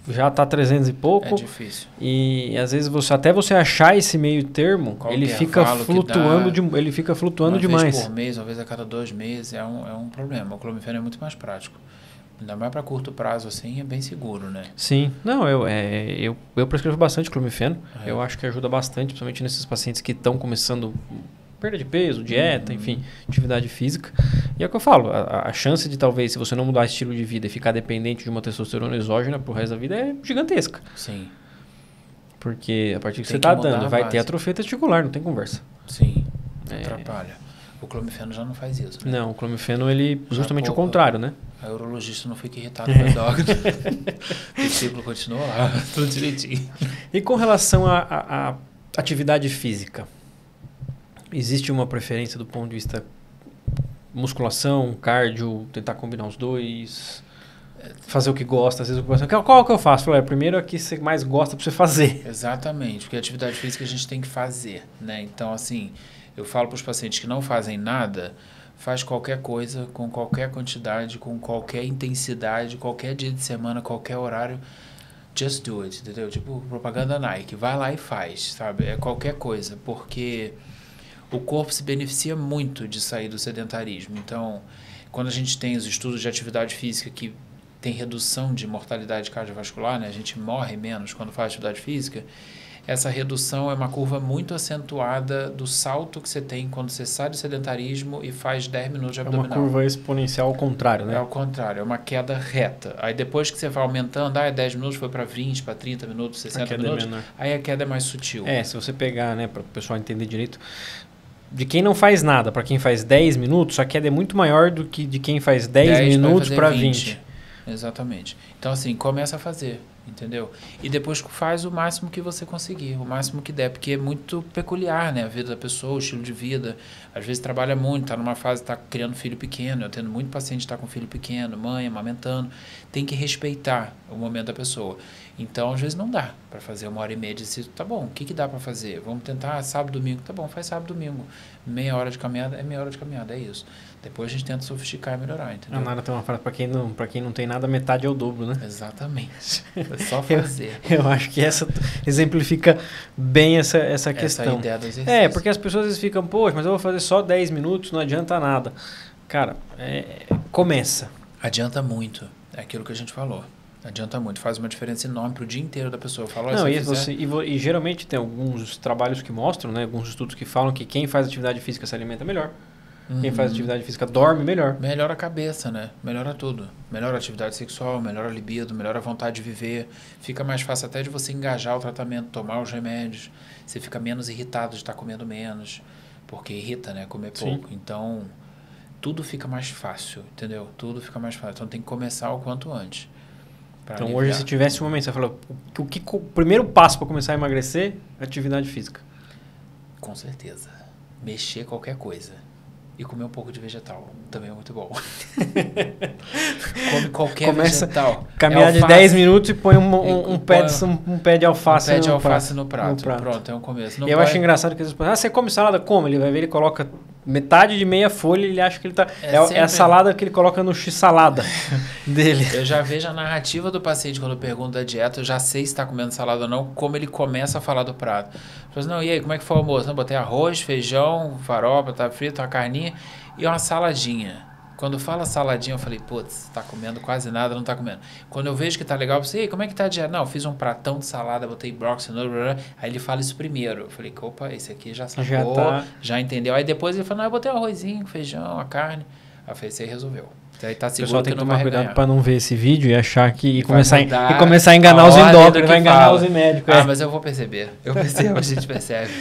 já está 300 e pouco. É difícil. E às vezes até você achar esse meio termo, ele fica flutuando, demais. Uma vez por mês, uma vez a cada 2 meses, é um problema. O clomifeno é muito mais prático. Ainda mais para curto prazo, assim, é bem seguro, né? Sim. Não, eu prescrevo bastante clomifeno. Eu acho que ajuda bastante, principalmente nesses pacientes que estão começando perda de peso, dieta, enfim, atividade física. E é o que eu falo, a chance de talvez, se você não mudar estilo de vida e ficar dependente de uma testosterona exógena pro resto da vida é gigantesca. Sim. Porque a partir que você está dando, vai ter atrofia testicular, não tem conversa. Sim, atrapalha. O clomifeno já não faz isso, né? Não, o clomifeno, ele justamente o contrário, né? A urologista não fica irritado com o endócrino. O discípulo continua lá, tudo direitinho. E com relação à atividade física? Existe uma preferência do ponto de vista musculação, cardio, tentar combinar os dois, fazer o que gosta, às vezes qual que eu faço? Primeiro é o que você mais gosta para você fazer. Exatamente, porque a atividade física a gente tem que fazer, né? Então, assim, eu falo para os pacientes que não fazem nada, faz qualquer coisa, com qualquer quantidade, com qualquer intensidade, qualquer dia de semana, qualquer horário, just do it, entendeu? Tipo, propaganda Nike, vai lá e faz, sabe? É qualquer coisa, porque o corpo se beneficia muito de sair do sedentarismo. Então, quando a gente tem os estudos de atividade física que tem redução de mortalidade cardiovascular, né? A gente morre menos quando faz atividade física, essa redução é uma curva muito acentuada do salto que você tem quando você sai do sedentarismo e faz 10 minutos de abdominal. É uma curva exponencial ao contrário, né? É ao contrário, é uma queda reta. Aí depois que você vai aumentando, 10 minutos foi para 20, para 30 minutos, 60 minutos, aí a queda é mais sutil. Se você pegar, né, para o pessoal entender direito, de quem não faz nada para quem faz 10 minutos, a queda é muito maior do que de quem faz 10 minutos para 20. Exatamente. Então, assim, começa a fazer. entendeu? E depois faz o máximo que você conseguir, o máximo que der, porque é muito peculiar, né? A vida da pessoa, o estilo de vida. Às vezes trabalha muito, tá numa fase, tá criando filho pequeno. Eu tendo muito paciente que tá com filho pequeno, mãe, amamentando. Tem que respeitar o momento da pessoa. Então, às vezes não dá para fazer 1h30 de exercício. Tá bom, o que dá para fazer? Vamos tentar sábado, domingo. Tá bom, faz sábado, domingo. Meia hora de caminhada é meia hora de caminhada, é isso. Depois a gente tenta sofisticar e melhorar, entendeu? A Nara tem uma frase, pra quem não tem nada, metade é o dobro, né? Exatamente. É só fazer. Eu acho que essa exemplifica bem essa questão. Essa ideia do exercício. Porque as pessoas às vezes ficam, poxa, mas eu vou fazer só 10 minutos, não adianta nada. Cara, começa. Adianta muito. É aquilo que a gente falou. Adianta muito. Faz uma diferença enorme pro dia inteiro da pessoa. Fala, não, e geralmente tem alguns trabalhos que mostram, né? Alguns estudos que falam que quem faz atividade física se alimenta melhor. Quem faz atividade física dorme melhor. Melhora a cabeça, né? Melhora tudo. Melhora a atividade sexual, melhora a libido, melhora a vontade de viver. Fica mais fácil até de você engajar o tratamento, tomar os remédios. Você fica menos irritado de estar comendo menos. Porque irrita, né? Comer pouco. Sim. Então, tudo fica mais fácil, entendeu? Tudo fica mais fácil. Então, tem que começar o quanto antes. Então, aliviar. Hoje, se tivesse um momento, você falou, o primeiro passo para começar a emagrecer é atividade física. Com certeza. Mexer qualquer coisa. E comer um pouco de vegetal. Também é muito bom. Come qualquer vegetal. Caminhar de 10 minutos e põe um pé de alface, no prato. Pronto, é um começo. Eu acho engraçado que às vezes você come salada? Como? Ele vai ver, ele coloca metade de meia folha e ele acha que ele tá... É a salada que ele coloca no x-salada dele. Eu já vejo a narrativa do paciente quando eu pergunto da dieta, eu já sei se está comendo salada ou não, como ele começa a falar do prato. Eu falo, não, e aí, como é que foi o almoço? Eu botei arroz, feijão, farofa, tá frito, uma carninha e uma saladinha. Quando fala saladinha, eu falei, putz, tá comendo quase nada, não tá comendo. Quando eu vejo que tá legal, eu falei, como é que tá a dieta? Não, eu fiz um pratão de salada, botei brócolis, aí ele fala isso primeiro. Eu falei, opa, esse aqui já sacou, já entendeu. Aí depois ele falou, não, eu botei um arrozinho, feijão, a carne. Aí eu falei, você resolveu. Aí tá seguro, o pessoal tem que tomar cuidado para não ver esse vídeo e achar que começar a enganar os endócrinos, vai enganar os médicos. Mas eu vou perceber. Eu percebo, a gente percebe.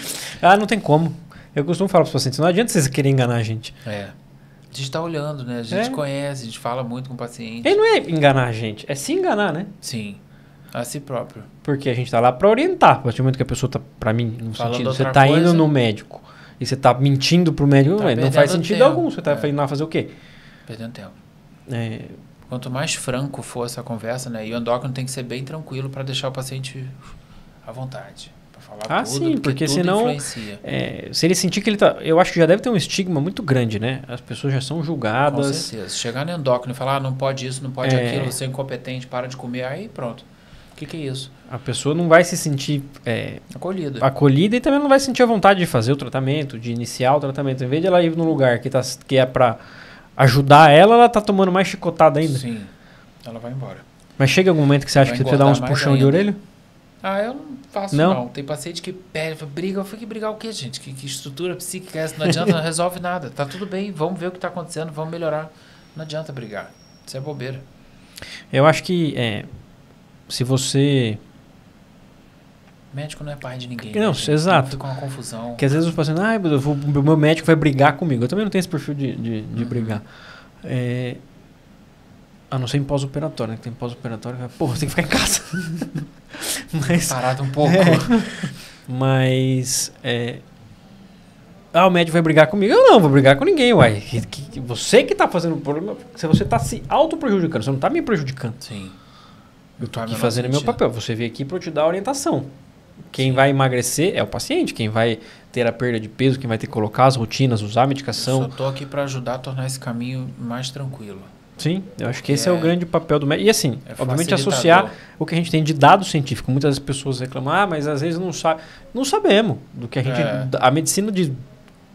Não tem como. Eu costumo falar para os pacientes, não adianta vocês querem enganar a gente. A gente tá olhando, né? A gente conhece, a gente fala muito com o paciente. E não é enganar a gente, é se enganar, né? Sim, a si próprio. Porque a gente tá lá para orientar. A partir do momento que a pessoa tá, para mim, no falando sentido, você tá indo no médico e você tá mentindo pro médico, não faz sentido algum. Você tá indo lá fazer o quê? Perdendo tempo. Quanto mais franco for essa conversa, né? E o endócrino tem que ser bem tranquilo para deixar o paciente à vontade. Falar tudo, sim, porque senão, se ele sentir que ele tá... Eu acho que já deve ter um estigma muito grande, né? As pessoas já são julgadas. Com certeza. Chegar no endócrino e falar, não pode isso, não pode aquilo, você é incompetente, para de comer, aí pronto. O que é isso? A pessoa não vai se sentir acolhida e também não vai sentir a vontade de fazer o tratamento, de iniciar o tratamento. Em vez de ela ir num lugar que é para ajudar ela tá tomando mais chicotada ainda. Sim, ela vai embora. Mas chega algum momento que você acha que você dá uns puxão de orelha? Eu não faço não. Tem paciente que pede, briga. Eu falei, brigar o quê, gente? Que estrutura psíquica é essa? Não adianta, não resolve nada. Tá tudo bem, vamos ver o que tá acontecendo, vamos melhorar. Não adianta brigar. Isso é bobeira. Eu acho que se você... Médico não é pai de ninguém. Não, exato. Fica uma confusão. Porque às vezes os pacientes, o meu médico vai brigar comigo. Eu também não tenho esse perfil de brigar. A não ser em pós-operatório, né? Que tem pós-operatório, você tem que ficar em casa. Parado um pouco. Mas o médico vai brigar comigo. Eu não vou brigar com ninguém, uai. Você que tá fazendo o problema, se você tá se auto-prejudicando, você não tá me prejudicando. Sim. Eu tô aqui fazendo meu papel. Você veio aqui para eu te dar orientação. Quem vai emagrecer é o paciente, quem vai ter a perda de peso, quem vai ter que colocar as rotinas, usar a medicação. Eu só tô aqui para ajudar a tornar esse caminho mais tranquilo. Sim, eu acho que esse é o grande papel do médico. E assim, obviamente associar o que a gente tem de dado científico. Muitas pessoas reclamam, mas às vezes não sabe. Não sabemos do que a gente... A medicina de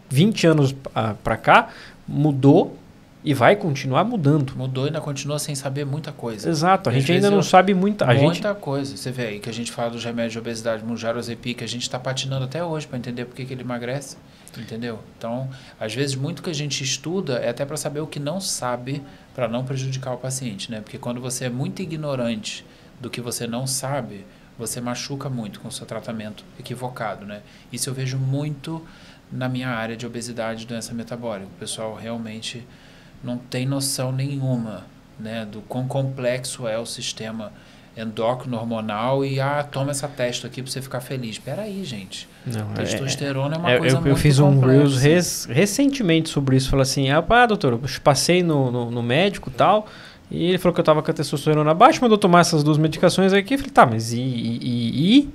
20 anos para cá mudou e vai continuar mudando. Mudou e ainda continua sem saber muita coisa. Exato, a gente ainda não sabe muita coisa. Você vê aí que a gente fala dos remédios de obesidade, Mounjaro, que a gente está patinando até hoje para entender por que ele emagrece. Entendeu? Então, às vezes, muito que a gente estuda é até para saber o que não sabe, para não prejudicar o paciente, né? Porque quando você é muito ignorante do que você não sabe, você machuca muito com o seu tratamento equivocado, né? Isso eu vejo muito na minha área de obesidade e doença metabólica. O pessoal realmente não tem noção nenhuma, né, do quão complexo é o sistema endócrino, hormonal e toma essa testo aqui pra você ficar feliz. Espera aí, gente. Não, testosterona é uma coisa muito Eu fiz um complexa. Reels recentemente sobre isso. Falei assim, doutor, eu passei no médico e tal, e ele falou que eu tava com a testosterona baixa, mandou tomar essas 2 medicações aqui. Eu falei, tá, mas e?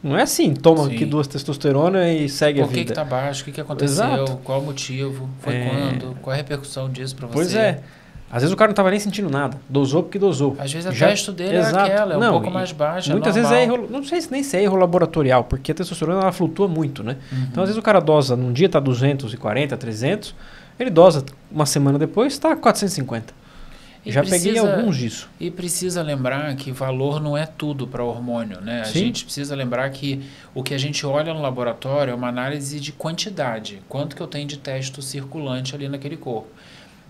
Não é assim, toma aqui 2 testosterona e segue a vida. Por que tá baixo? O que aconteceu? Exato. Qual o motivo? Foi quando? Qual a repercussão disso pra você? Pois é. Às vezes o cara não tava nem sentindo nada. Dosou porque dosou. Às vezes a testo dele é aquela, um pouco mais baixa, muitas normal. vezes é erro, não sei nem se é erro laboratorial, porque a testosterona ela flutua muito, né? Então às vezes o cara dosa, num dia tá 240, 300, ele dosa uma semana depois, tá 450. Peguei alguns disso. E precisa lembrar que valor não é tudo para hormônio, né? A gente precisa lembrar que o que a gente olha no laboratório é uma análise de quantidade. Quanto que eu tenho de testo circulante ali naquele corpo.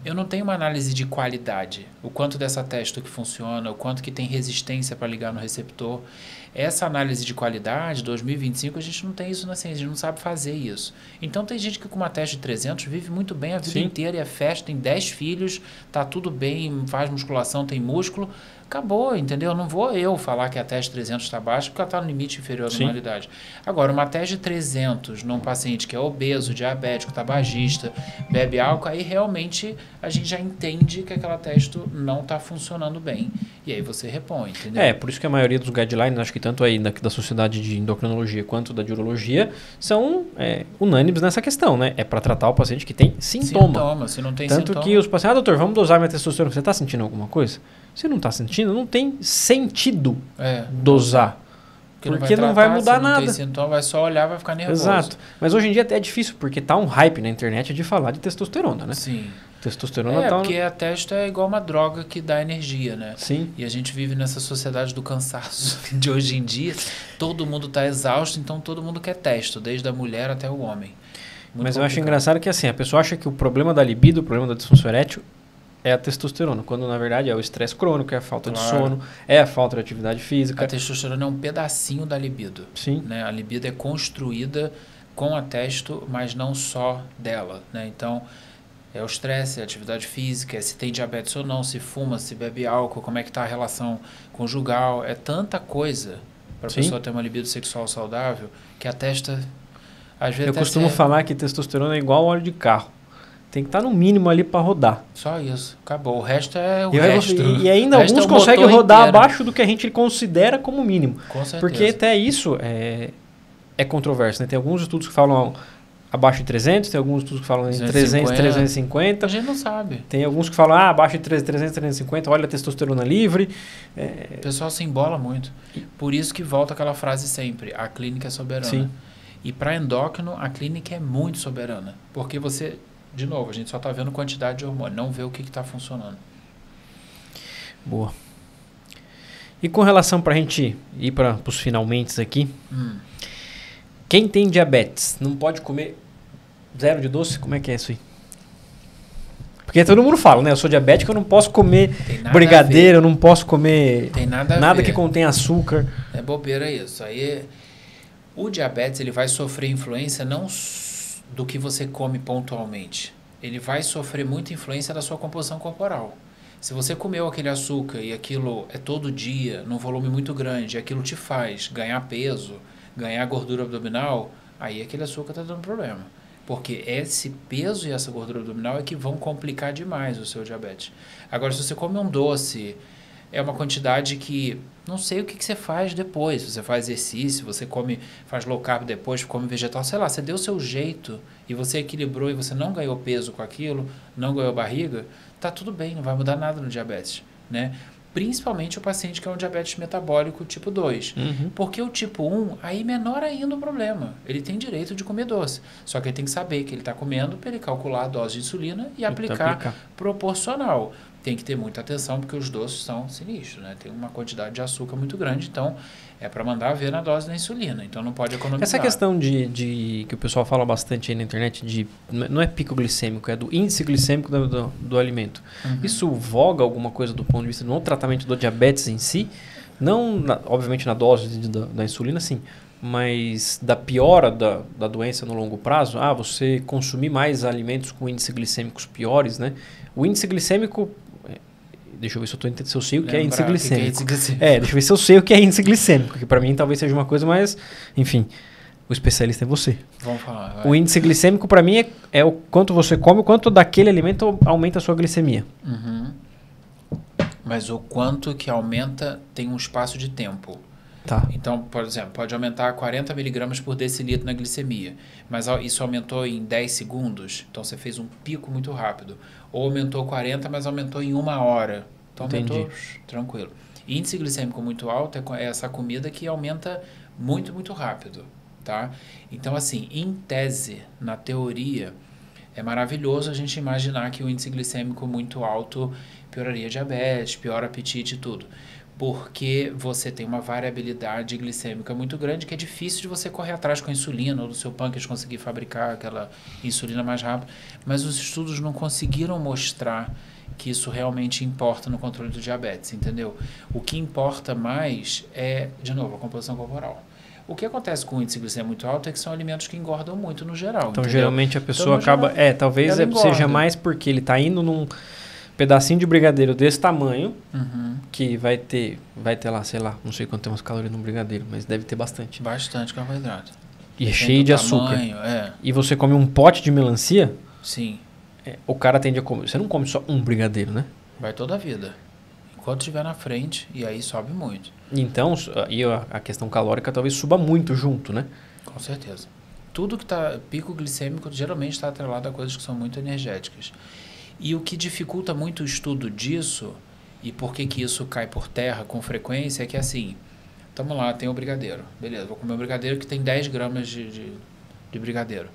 Eu não tenho uma análise de qualidade. O quanto dessa testo que funciona, o quanto que tem resistência para ligar no receptor. Essa análise de qualidade, 2025, a gente não tem isso na ciência, a gente não sabe fazer isso. Então tem gente que com uma testo de 300 vive muito bem a vida inteira, e é festa, tem 10 filhos, tá tudo bem, faz musculação, tem músculo. Acabou, entendeu? Não vou eu falar que a teste de 300 está baixa porque ela está no limite inferior à normalidade. Agora, uma teste de 300 num paciente que é obeso, diabético, tabagista, bebe álcool, aí realmente a gente já entende que aquela teste não está funcionando bem. E aí você repõe, entendeu? Por isso que a maioria dos guidelines, acho que tanto aí da Sociedade de Endocrinologia quanto da de Urologia, são unânimes nessa questão, né? É para tratar o paciente que tem sintoma. Se não tem tanto sintoma. que os pacientes, doutor, vamos dosar minha testosterona. Você está sentindo alguma coisa? Se não está sentindo, não tem sentido dosar. Porque não vai mudar nada. Se não tem sintoma, vai só olhar, vai ficar nervoso. Exato. Mas hoje em dia até é difícil, porque tá um hype na internet de falar de testosterona, né? Sim. Testosterona porque a testo é igual uma droga que dá energia, né? Sim. E a gente vive nessa sociedade do cansaço de hoje em dia. Todo mundo está exausto, então todo mundo quer testo, desde a mulher até o homem. Mas eu acho engraçado que assim, a pessoa acha que o problema da libido, o problema da disfunção erétil é a testosterona, quando na verdade é o estresse crônico, é a falta de sono, é a falta de atividade física. A testosterona é um pedacinho da libido. Sim. Né? A libido é construída com a testo, mas não só dela. Né? Então, é o estresse, é a atividade física, é se tem diabetes ou não, se fuma, se bebe álcool, como é que está a relação conjugal. É tanta coisa para a pessoa ter uma libido sexual saudável que a testa, às vezes, eu costumo falar que testosterona é igual óleo de carro. Tem que estar no mínimo ali para rodar. Só isso. Acabou. O resto é o resto. E ainda alguns conseguem rodar abaixo do que a gente considera como mínimo. Com certeza. Porque até isso é controverso. Né? Tem alguns estudos que falam abaixo de 300, tem alguns estudos que falam em 300, 350. A gente não sabe. Tem alguns que falam abaixo de 300, 350, olha a testosterona livre. O pessoal se embola muito. Por isso que volta aquela frase sempre, a clínica é soberana. Sim. E para endócrino, a clínica é muito soberana. Porque você... De novo, a gente só está vendo quantidade de hormônio, não vê o que está funcionando. Boa. E com relação para a gente ir para os finalmente aqui, quem tem diabetes não pode comer 0 de doce? Como é que é isso aí? Porque todo mundo fala, né? Eu sou diabético, eu não posso comer brigadeiro, eu não posso comer nada que contém açúcar. É bobeira isso. Aí, o diabetes ele vai sofrer influência não do que você come pontualmente. Ele vai sofrer muita influência da sua composição corporal. Se você comeu aquele açúcar e aquilo é todo dia, num volume muito grande, e aquilo te faz ganhar peso, ganhar gordura abdominal, aí aquele açúcar está dando problema. Porque esse peso e essa gordura abdominal é que vão complicar demais o seu diabetes. Agora, se você come um doce, é uma quantidade que... Não sei o que você faz depois. Você faz exercício, você faz low carb depois, come vegetal, sei lá, você deu o seu jeito e você equilibrou e você não ganhou peso com aquilo, não ganhou barriga, tá tudo bem, não vai mudar nada no diabetes, né? Principalmente o paciente que é um diabetes metabólico tipo 2. Porque o tipo 1, aí menor ainda o problema. Ele tem direito de comer doce. Só que ele tem que saber que ele está comendo para ele calcular a dose de insulina e aplicar proporcional. Tem que ter muita atenção porque os doces são sinistros, né? Tem uma quantidade de açúcar muito grande, então é para mandar ver na dose da insulina, então não pode economizar. Essa questão de que o pessoal fala bastante aí na internet, não é pico glicêmico, é do índice glicêmico do alimento. Isso voga alguma coisa do ponto de vista do tratamento do diabetes em si? Não, obviamente, na dose da insulina, sim, mas da piora da doença no longo prazo, você consumir mais alimentos com índices glicêmicos piores, né? O índice glicêmico... deixa eu ver se eu sei o que é índice Lembrar o que é glicêmico. índice glicêmico. Deixa eu ver se eu sei o que é índice glicêmico, porque para mim talvez seja uma coisa mais... Enfim, o especialista é você. Vamos falar. Vai. O índice glicêmico para mim é o quanto você come, o quanto daquele alimento aumenta a sua glicemia. Uhum. Mas o quanto que aumenta tem um espaço de tempo. Tá. Então, por exemplo, pode aumentar 40 miligramas por decilitro na glicemia, mas isso aumentou em 10 segundos, então você fez um pico muito rápido. Ou aumentou 40, mas aumentou em 1 hora. Então aumentou tranquilo. Índice glicêmico muito alto é essa comida que aumenta muito, muito rápido, tá? Então, assim, em tese, na teoria, é maravilhoso a gente imaginar que o índice glicêmico muito alto pioraria diabetes, piora apetite e tudo. Porque você tem uma variabilidade glicêmica muito grande que é difícil de você correr atrás com a insulina ou do seu pâncreas conseguir fabricar aquela insulina mais rápido. Mas os estudos não conseguiram mostrar que isso realmente importa no controle do diabetes, entendeu? O que importa mais é, de novo, a composição corporal. O que acontece com o índice glicêmico muito alto é que são alimentos que engordam muito no geral. Então, entendeu? geralmente a pessoa então, acaba... talvez seja mais porque ele está indo num pedacinho de brigadeiro desse tamanho, que vai ter lá, sei lá, não sei quanto tem umas calorias no brigadeiro, mas deve ter bastante. Bastante carboidrato. E é cheio de açúcar. E você come um pote de melancia, sim. O cara tende a comer. Você não come só um brigadeiro, né? Vai toda a vida. Enquanto estiver na frente, e aí sobe muito. Então, a questão calórica talvez suba muito junto, né? Com certeza. Tudo que está pico glicêmico geralmente está atrelado a coisas que são muito energéticas. E o que dificulta muito o estudo disso, e por que isso cai por terra com frequência, é que assim, tamo lá, tem o brigadeiro. Beleza, vou comer um brigadeiro que tem 10 gramas de brigadeiro.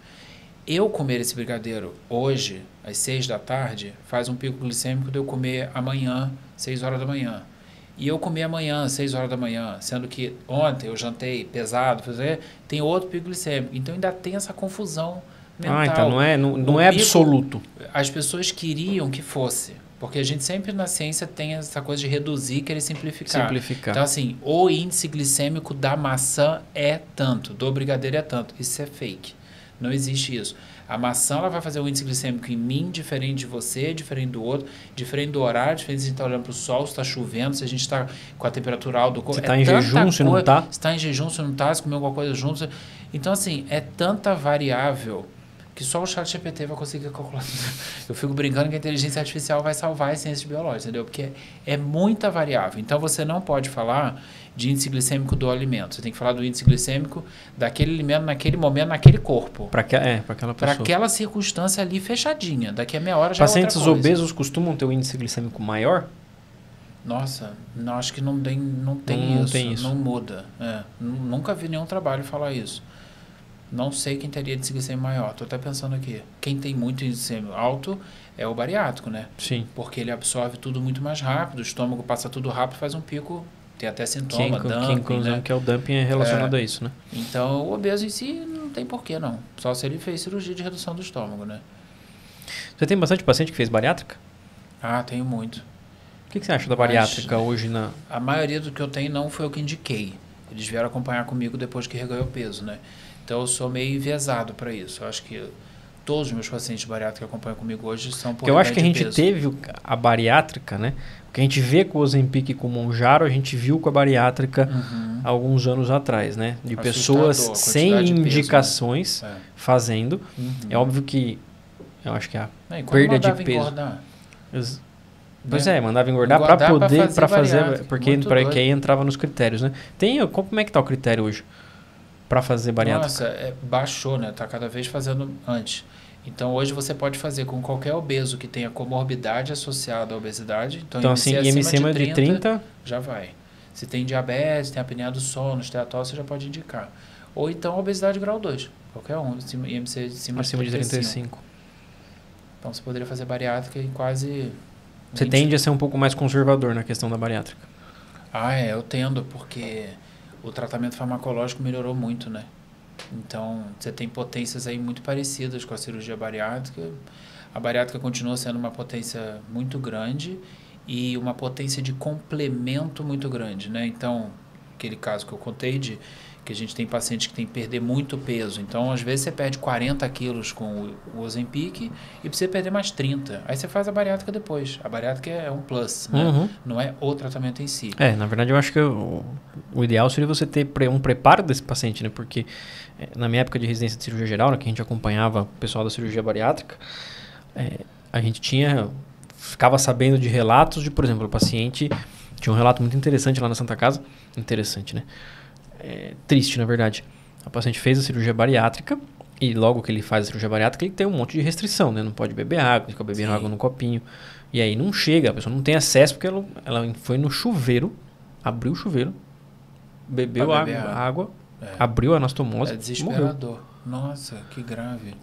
Eu comer esse brigadeiro hoje, às 6 da tarde, faz um pico glicêmico de eu comer amanhã, 6 horas da manhã. E eu comer amanhã, 6 horas da manhã, sendo que ontem eu jantei pesado, tem outro pico glicêmico. Então ainda tem essa confusão mental. Então não é absoluto. As pessoas queriam que fosse, porque a gente sempre na ciência tem essa coisa de reduzir, querer simplificar. Então assim, o índice glicêmico da maçã é tanto, do brigadeiro é tanto. Isso é fake. Não existe isso. A maçã ela vai fazer um índice glicêmico em mim diferente de você, diferente do outro, diferente do horário, diferente se a gente está olhando para o sol, se está chovendo, se a gente está com a temperatura alta do corpo. Se está em jejum, se não está. Se está em jejum, se não está, se comer alguma coisa junto. Então, assim, é tanta variável que só o ChatGPT vai conseguir calcular. Eu fico brincando que a inteligência artificial vai salvar as ciências biológicas, entendeu? Porque é muita variável. Então, você não pode falar de índice glicêmico do alimento. Você tem que falar do índice glicêmico daquele alimento, naquele momento, naquele corpo. Para aquela pessoa. Para aquela circunstância ali fechadinha. Daqui a meia hora já Pacientes é outra coisa. obesos costumam ter um índice glicêmico maior? Nossa, não, acho que não tem isso. Não muda. Nunca vi nenhum trabalho falar isso. Não sei quem teria índice glicêmico maior. Estou até pensando aqui. Quem tem muito índice glicêmico alto é o bariátrico, né? Sim. Porque ele absorve tudo muito mais rápido, o estômago passa tudo rápido, faz um pico, tem até sintoma, dumping, né? Que é o dumping é relacionado a isso, né? Então, o obeso em si não tem porquê, não. Só se ele fez cirurgia de redução do estômago, né? Você tem bastante paciente que fez bariátrica? Ah, tenho muito. O que você acha da bariátrica hoje na... A maioria do que eu tenho não foi o que indiquei. Eles vieram acompanhar comigo depois que reganhou peso, né? Então, eu sou meio enviesado para isso. Eu acho que todos os meus pacientes bariátricos que acompanham comigo hoje são por eu acho que a gente peso. teve a bariátrica, né? O que a gente vê com o Ozempic e com o Monjaro, a gente viu com a bariátrica há alguns anos atrás, né? De pessoas sem indicações fazendo. É óbvio que eu acho que a perda de peso... Pois mandava engordar para fazer porque aí entrava nos critérios, né? Como é que tá o critério hoje para fazer bariátrica? Nossa, baixou, né? Tá cada vez fazendo antes. Então, hoje você pode fazer com qualquer obeso que tenha comorbidade associada à obesidade. Então assim, IMC acima de 30 já vai. Se tem diabetes, tem apneia do sono, esteatose, você já pode indicar. Ou então obesidade grau 2. Qualquer um, IMC acima de 35. Então, você poderia fazer bariátrica em quase... Você tende a ser um pouco mais conservador na questão da bariátrica. Eu tendo, porque o tratamento farmacológico melhorou muito, né? Então, você tem potências aí muito parecidas com a cirurgia bariátrica. A bariátrica continua sendo uma potência muito grande e uma potência de complemento muito grande, né? Então, aquele caso que eu contei de que a gente tem pacientes que tem que perder muito peso. Então, às vezes, você perde 40 quilos com o Ozempic e precisa perder mais 30. Aí você faz a bariátrica depois. A bariátrica é um plus, né? Não é o tratamento em si. Na verdade, eu acho que o ideal seria você ter um preparo desse paciente, né? Porque na minha época de residência de cirurgia geral, né, que a gente acompanhava o pessoal da cirurgia bariátrica, a gente ficava sabendo de relatos de, por exemplo, o paciente... Tinha um relato muito interessante lá na Santa Casa. Interessante, né? Triste, na verdade. A paciente fez a cirurgia bariátrica e logo que ele faz a cirurgia bariátrica, ele tem um monte de restrição, né? Não pode beber água, fica bebendo água no copinho. E aí não chega, a pessoa não tem acesso porque ela foi no chuveiro, abriu o chuveiro, bebeu água, abriu a anastomose, É desesperador. Morreu. Nossa, que grave.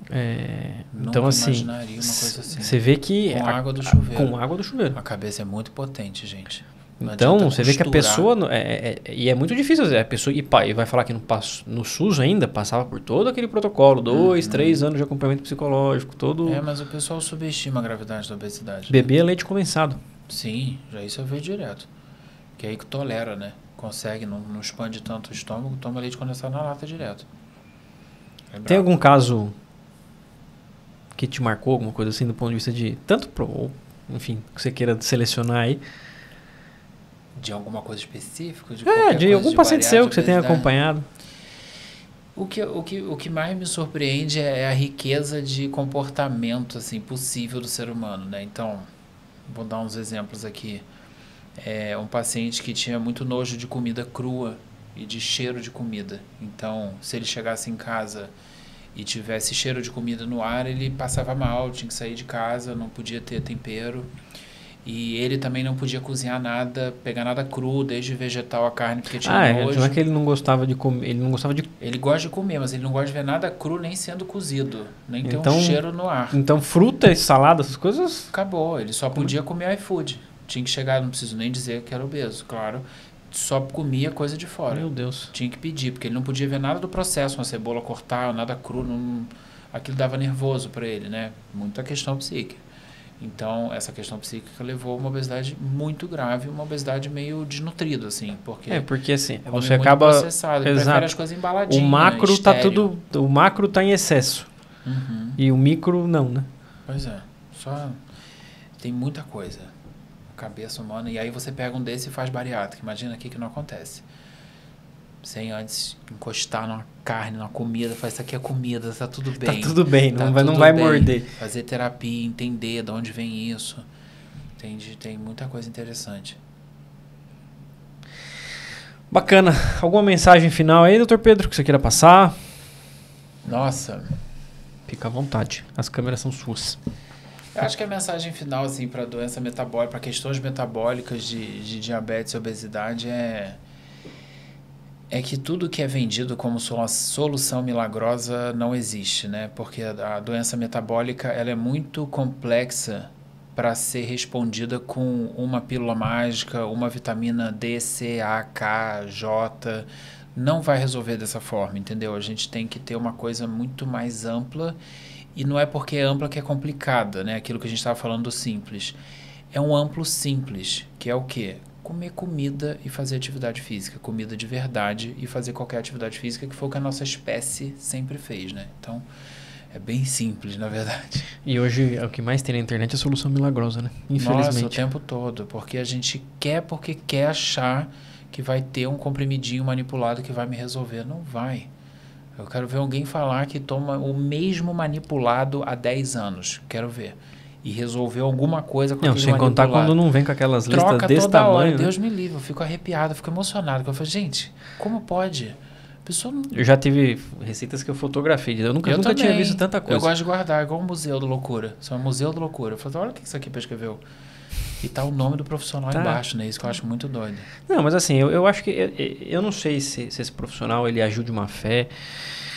Então, assim, imaginaria uma coisa assim. Você vê que... Com água do chuveiro. Com água do chuveiro. A cabeça é muito potente, gente. Então, você vê que a pessoa... E é muito difícil. A pessoa e vai falar que no SUS ainda passava por todo aquele protocolo. 2, 3 anos de acompanhamento psicológico, todo... mas o pessoal subestima a gravidade da obesidade. Beber leite condensado. Sim, já isso eu vejo direto. Que aí que tolera, né? Consegue, não expande tanto o estômago, toma leite condensado na lata direto. Tem algum caso que te marcou, alguma coisa assim, do ponto de vista de... enfim, que você queira selecionar aí? De alguma coisa específica? De algum paciente seu que você tenha acompanhado. O que mais me surpreende é a riqueza de comportamento assim, possível do ser humano, né? Então, vou dar uns exemplos aqui. Um paciente que tinha muito nojo de comida crua e de cheiro de comida. Então, se ele chegasse em casa e tivesse cheiro de comida no ar, ele passava mal, tinha que sair de casa, não podia ter tempero. E ele também não podia cozinhar nada, pegar nada cru, desde vegetal a carne, porque tinha nojo. Não é que ele não gostava de comer, ele não gostava de... Ele gosta de comer, mas ele não gosta de ver nada cru nem sendo cozido, nem ter um cheiro no ar. Então fruta e salada, essas coisas... Acabou, ele só podia comer iFood. Tinha que chegar, não preciso nem dizer que era obeso, claro. Só comia coisa de fora. Meu Deus. Tinha que pedir, porque ele não podia ver nada do processo, uma cebola cortar, nada cru, aquilo dava nervoso para ele, né? Muita questão psíquica. Então, essa questão psíquica levou a uma obesidade muito grave, uma obesidade meio desnutrida, assim, porque assim, você acaba processado, prefere as coisas embaladinhas. O macro tá em excesso. E o micro não, né? Pois é. Só tem muita coisa. Cabeça humana, e aí você pega um desse e faz bariátrica. Imagina aqui que não acontece. Sem antes encostar numa carne, numa comida, faz isso aqui é comida, tá tudo bem. Tá tudo bem, não vai morder. Fazer terapia, entender de onde vem isso. Tem muita coisa interessante. Bacana. Alguma mensagem final aí, doutor Pedro, que você queira passar? Nossa. Fica à vontade. As câmeras são suas. Eu acho que a mensagem final, assim, para doença metabólica, para questões metabólicas de diabetes e obesidade é que tudo que é vendido como solução milagrosa não existe, né? Porque a doença metabólica ela é muito complexa para ser respondida com uma pílula mágica, uma vitamina D, C, A, K, J. Não vai resolver dessa forma, entendeu? A gente tem que ter uma coisa muito mais ampla. E não é porque é ampla que é complicada, né? Aquilo que a gente estava falando do simples. É um amplo simples, que é o quê? Comer comida e fazer atividade física. Comida de verdade e fazer qualquer atividade física, que foi o que a nossa espécie sempre fez, né? Então, é bem simples, na verdade. E hoje, o que mais tem na internet é solução milagrosa, né? Infelizmente. Nossa, o tempo todo. Porque a gente porque quer achar que vai ter um comprimidinho manipulado que vai me resolver. Não vai. Eu quero ver alguém falar que toma o mesmo manipulado há 10 anos. Quero ver. E resolveu alguma coisa com aquele manipulado. Sem contar quando não vem com aquelas listas Troca desse toda tamanho. Hora. Né? Deus me livre, eu fico arrepiado, eu fico emocionado. Eu falo, gente, como pode? A pessoa não... Eu já tive receitas que eu fotografei. Eu nunca tinha visto tanta coisa. Eu gosto de guardar, igual um museu da loucura. Isso é um museu da loucura. Eu falo, olha o que isso aqui escreveu. E tá o nome do profissional embaixo, né? Isso que eu acho muito doido. Não, mas assim, eu acho que... Eu não sei se esse profissional, ele agiu de má fé...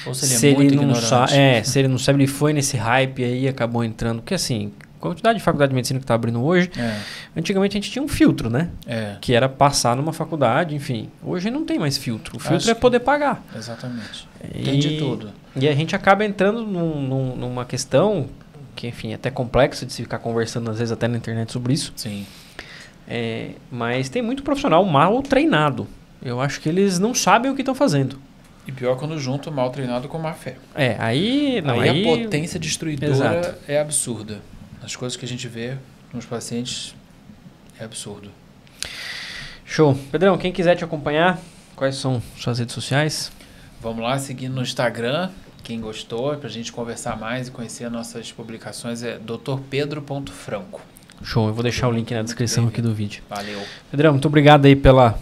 Ou se ele é muito ignorante. Se ele não sabe, ele foi nesse hype aí e acabou entrando. Porque assim, a quantidade de faculdade de medicina que está abrindo hoje, antigamente a gente tinha um filtro, né? Que era passar numa faculdade, enfim. Hoje não tem mais filtro. O filtro é poder pagar. Exatamente. Tem de tudo. E a gente acaba entrando numa questão que, enfim, é até complexa de se ficar conversando, às vezes, até na internet sobre isso. Sim. Mas tem muito profissional mal treinado. Eu acho que eles não sabem o que estão fazendo. E pior quando junto mal treinado com má fé. Aí a potência destruidora Exato. é absurda. As coisas que a gente vê nos pacientes é absurdo. Show. Pedrão, quem quiser te acompanhar, quais são suas redes sociais? Vamos lá, seguindo no Instagram. Quem gostou, pra gente conversar mais e conhecer nossas publicações, é drpedro.franco. Show, eu vou deixar o link na descrição aqui do vídeo. Valeu. Pedrão, muito obrigado aí pela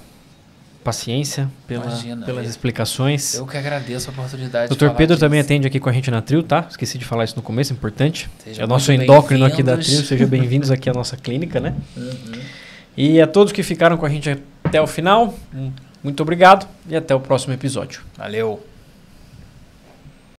paciência, pelas explicações. Eu que agradeço a oportunidade. Dr. Pedro também atende aqui com a gente na Trio, tá? Esqueci de falar isso no começo, é importante. Seja é o nosso endócrino aqui da Trio. Sejam bem-vindos aqui à nossa clínica, né? E a todos que ficaram com a gente até o final, muito obrigado e até o próximo episódio. Valeu.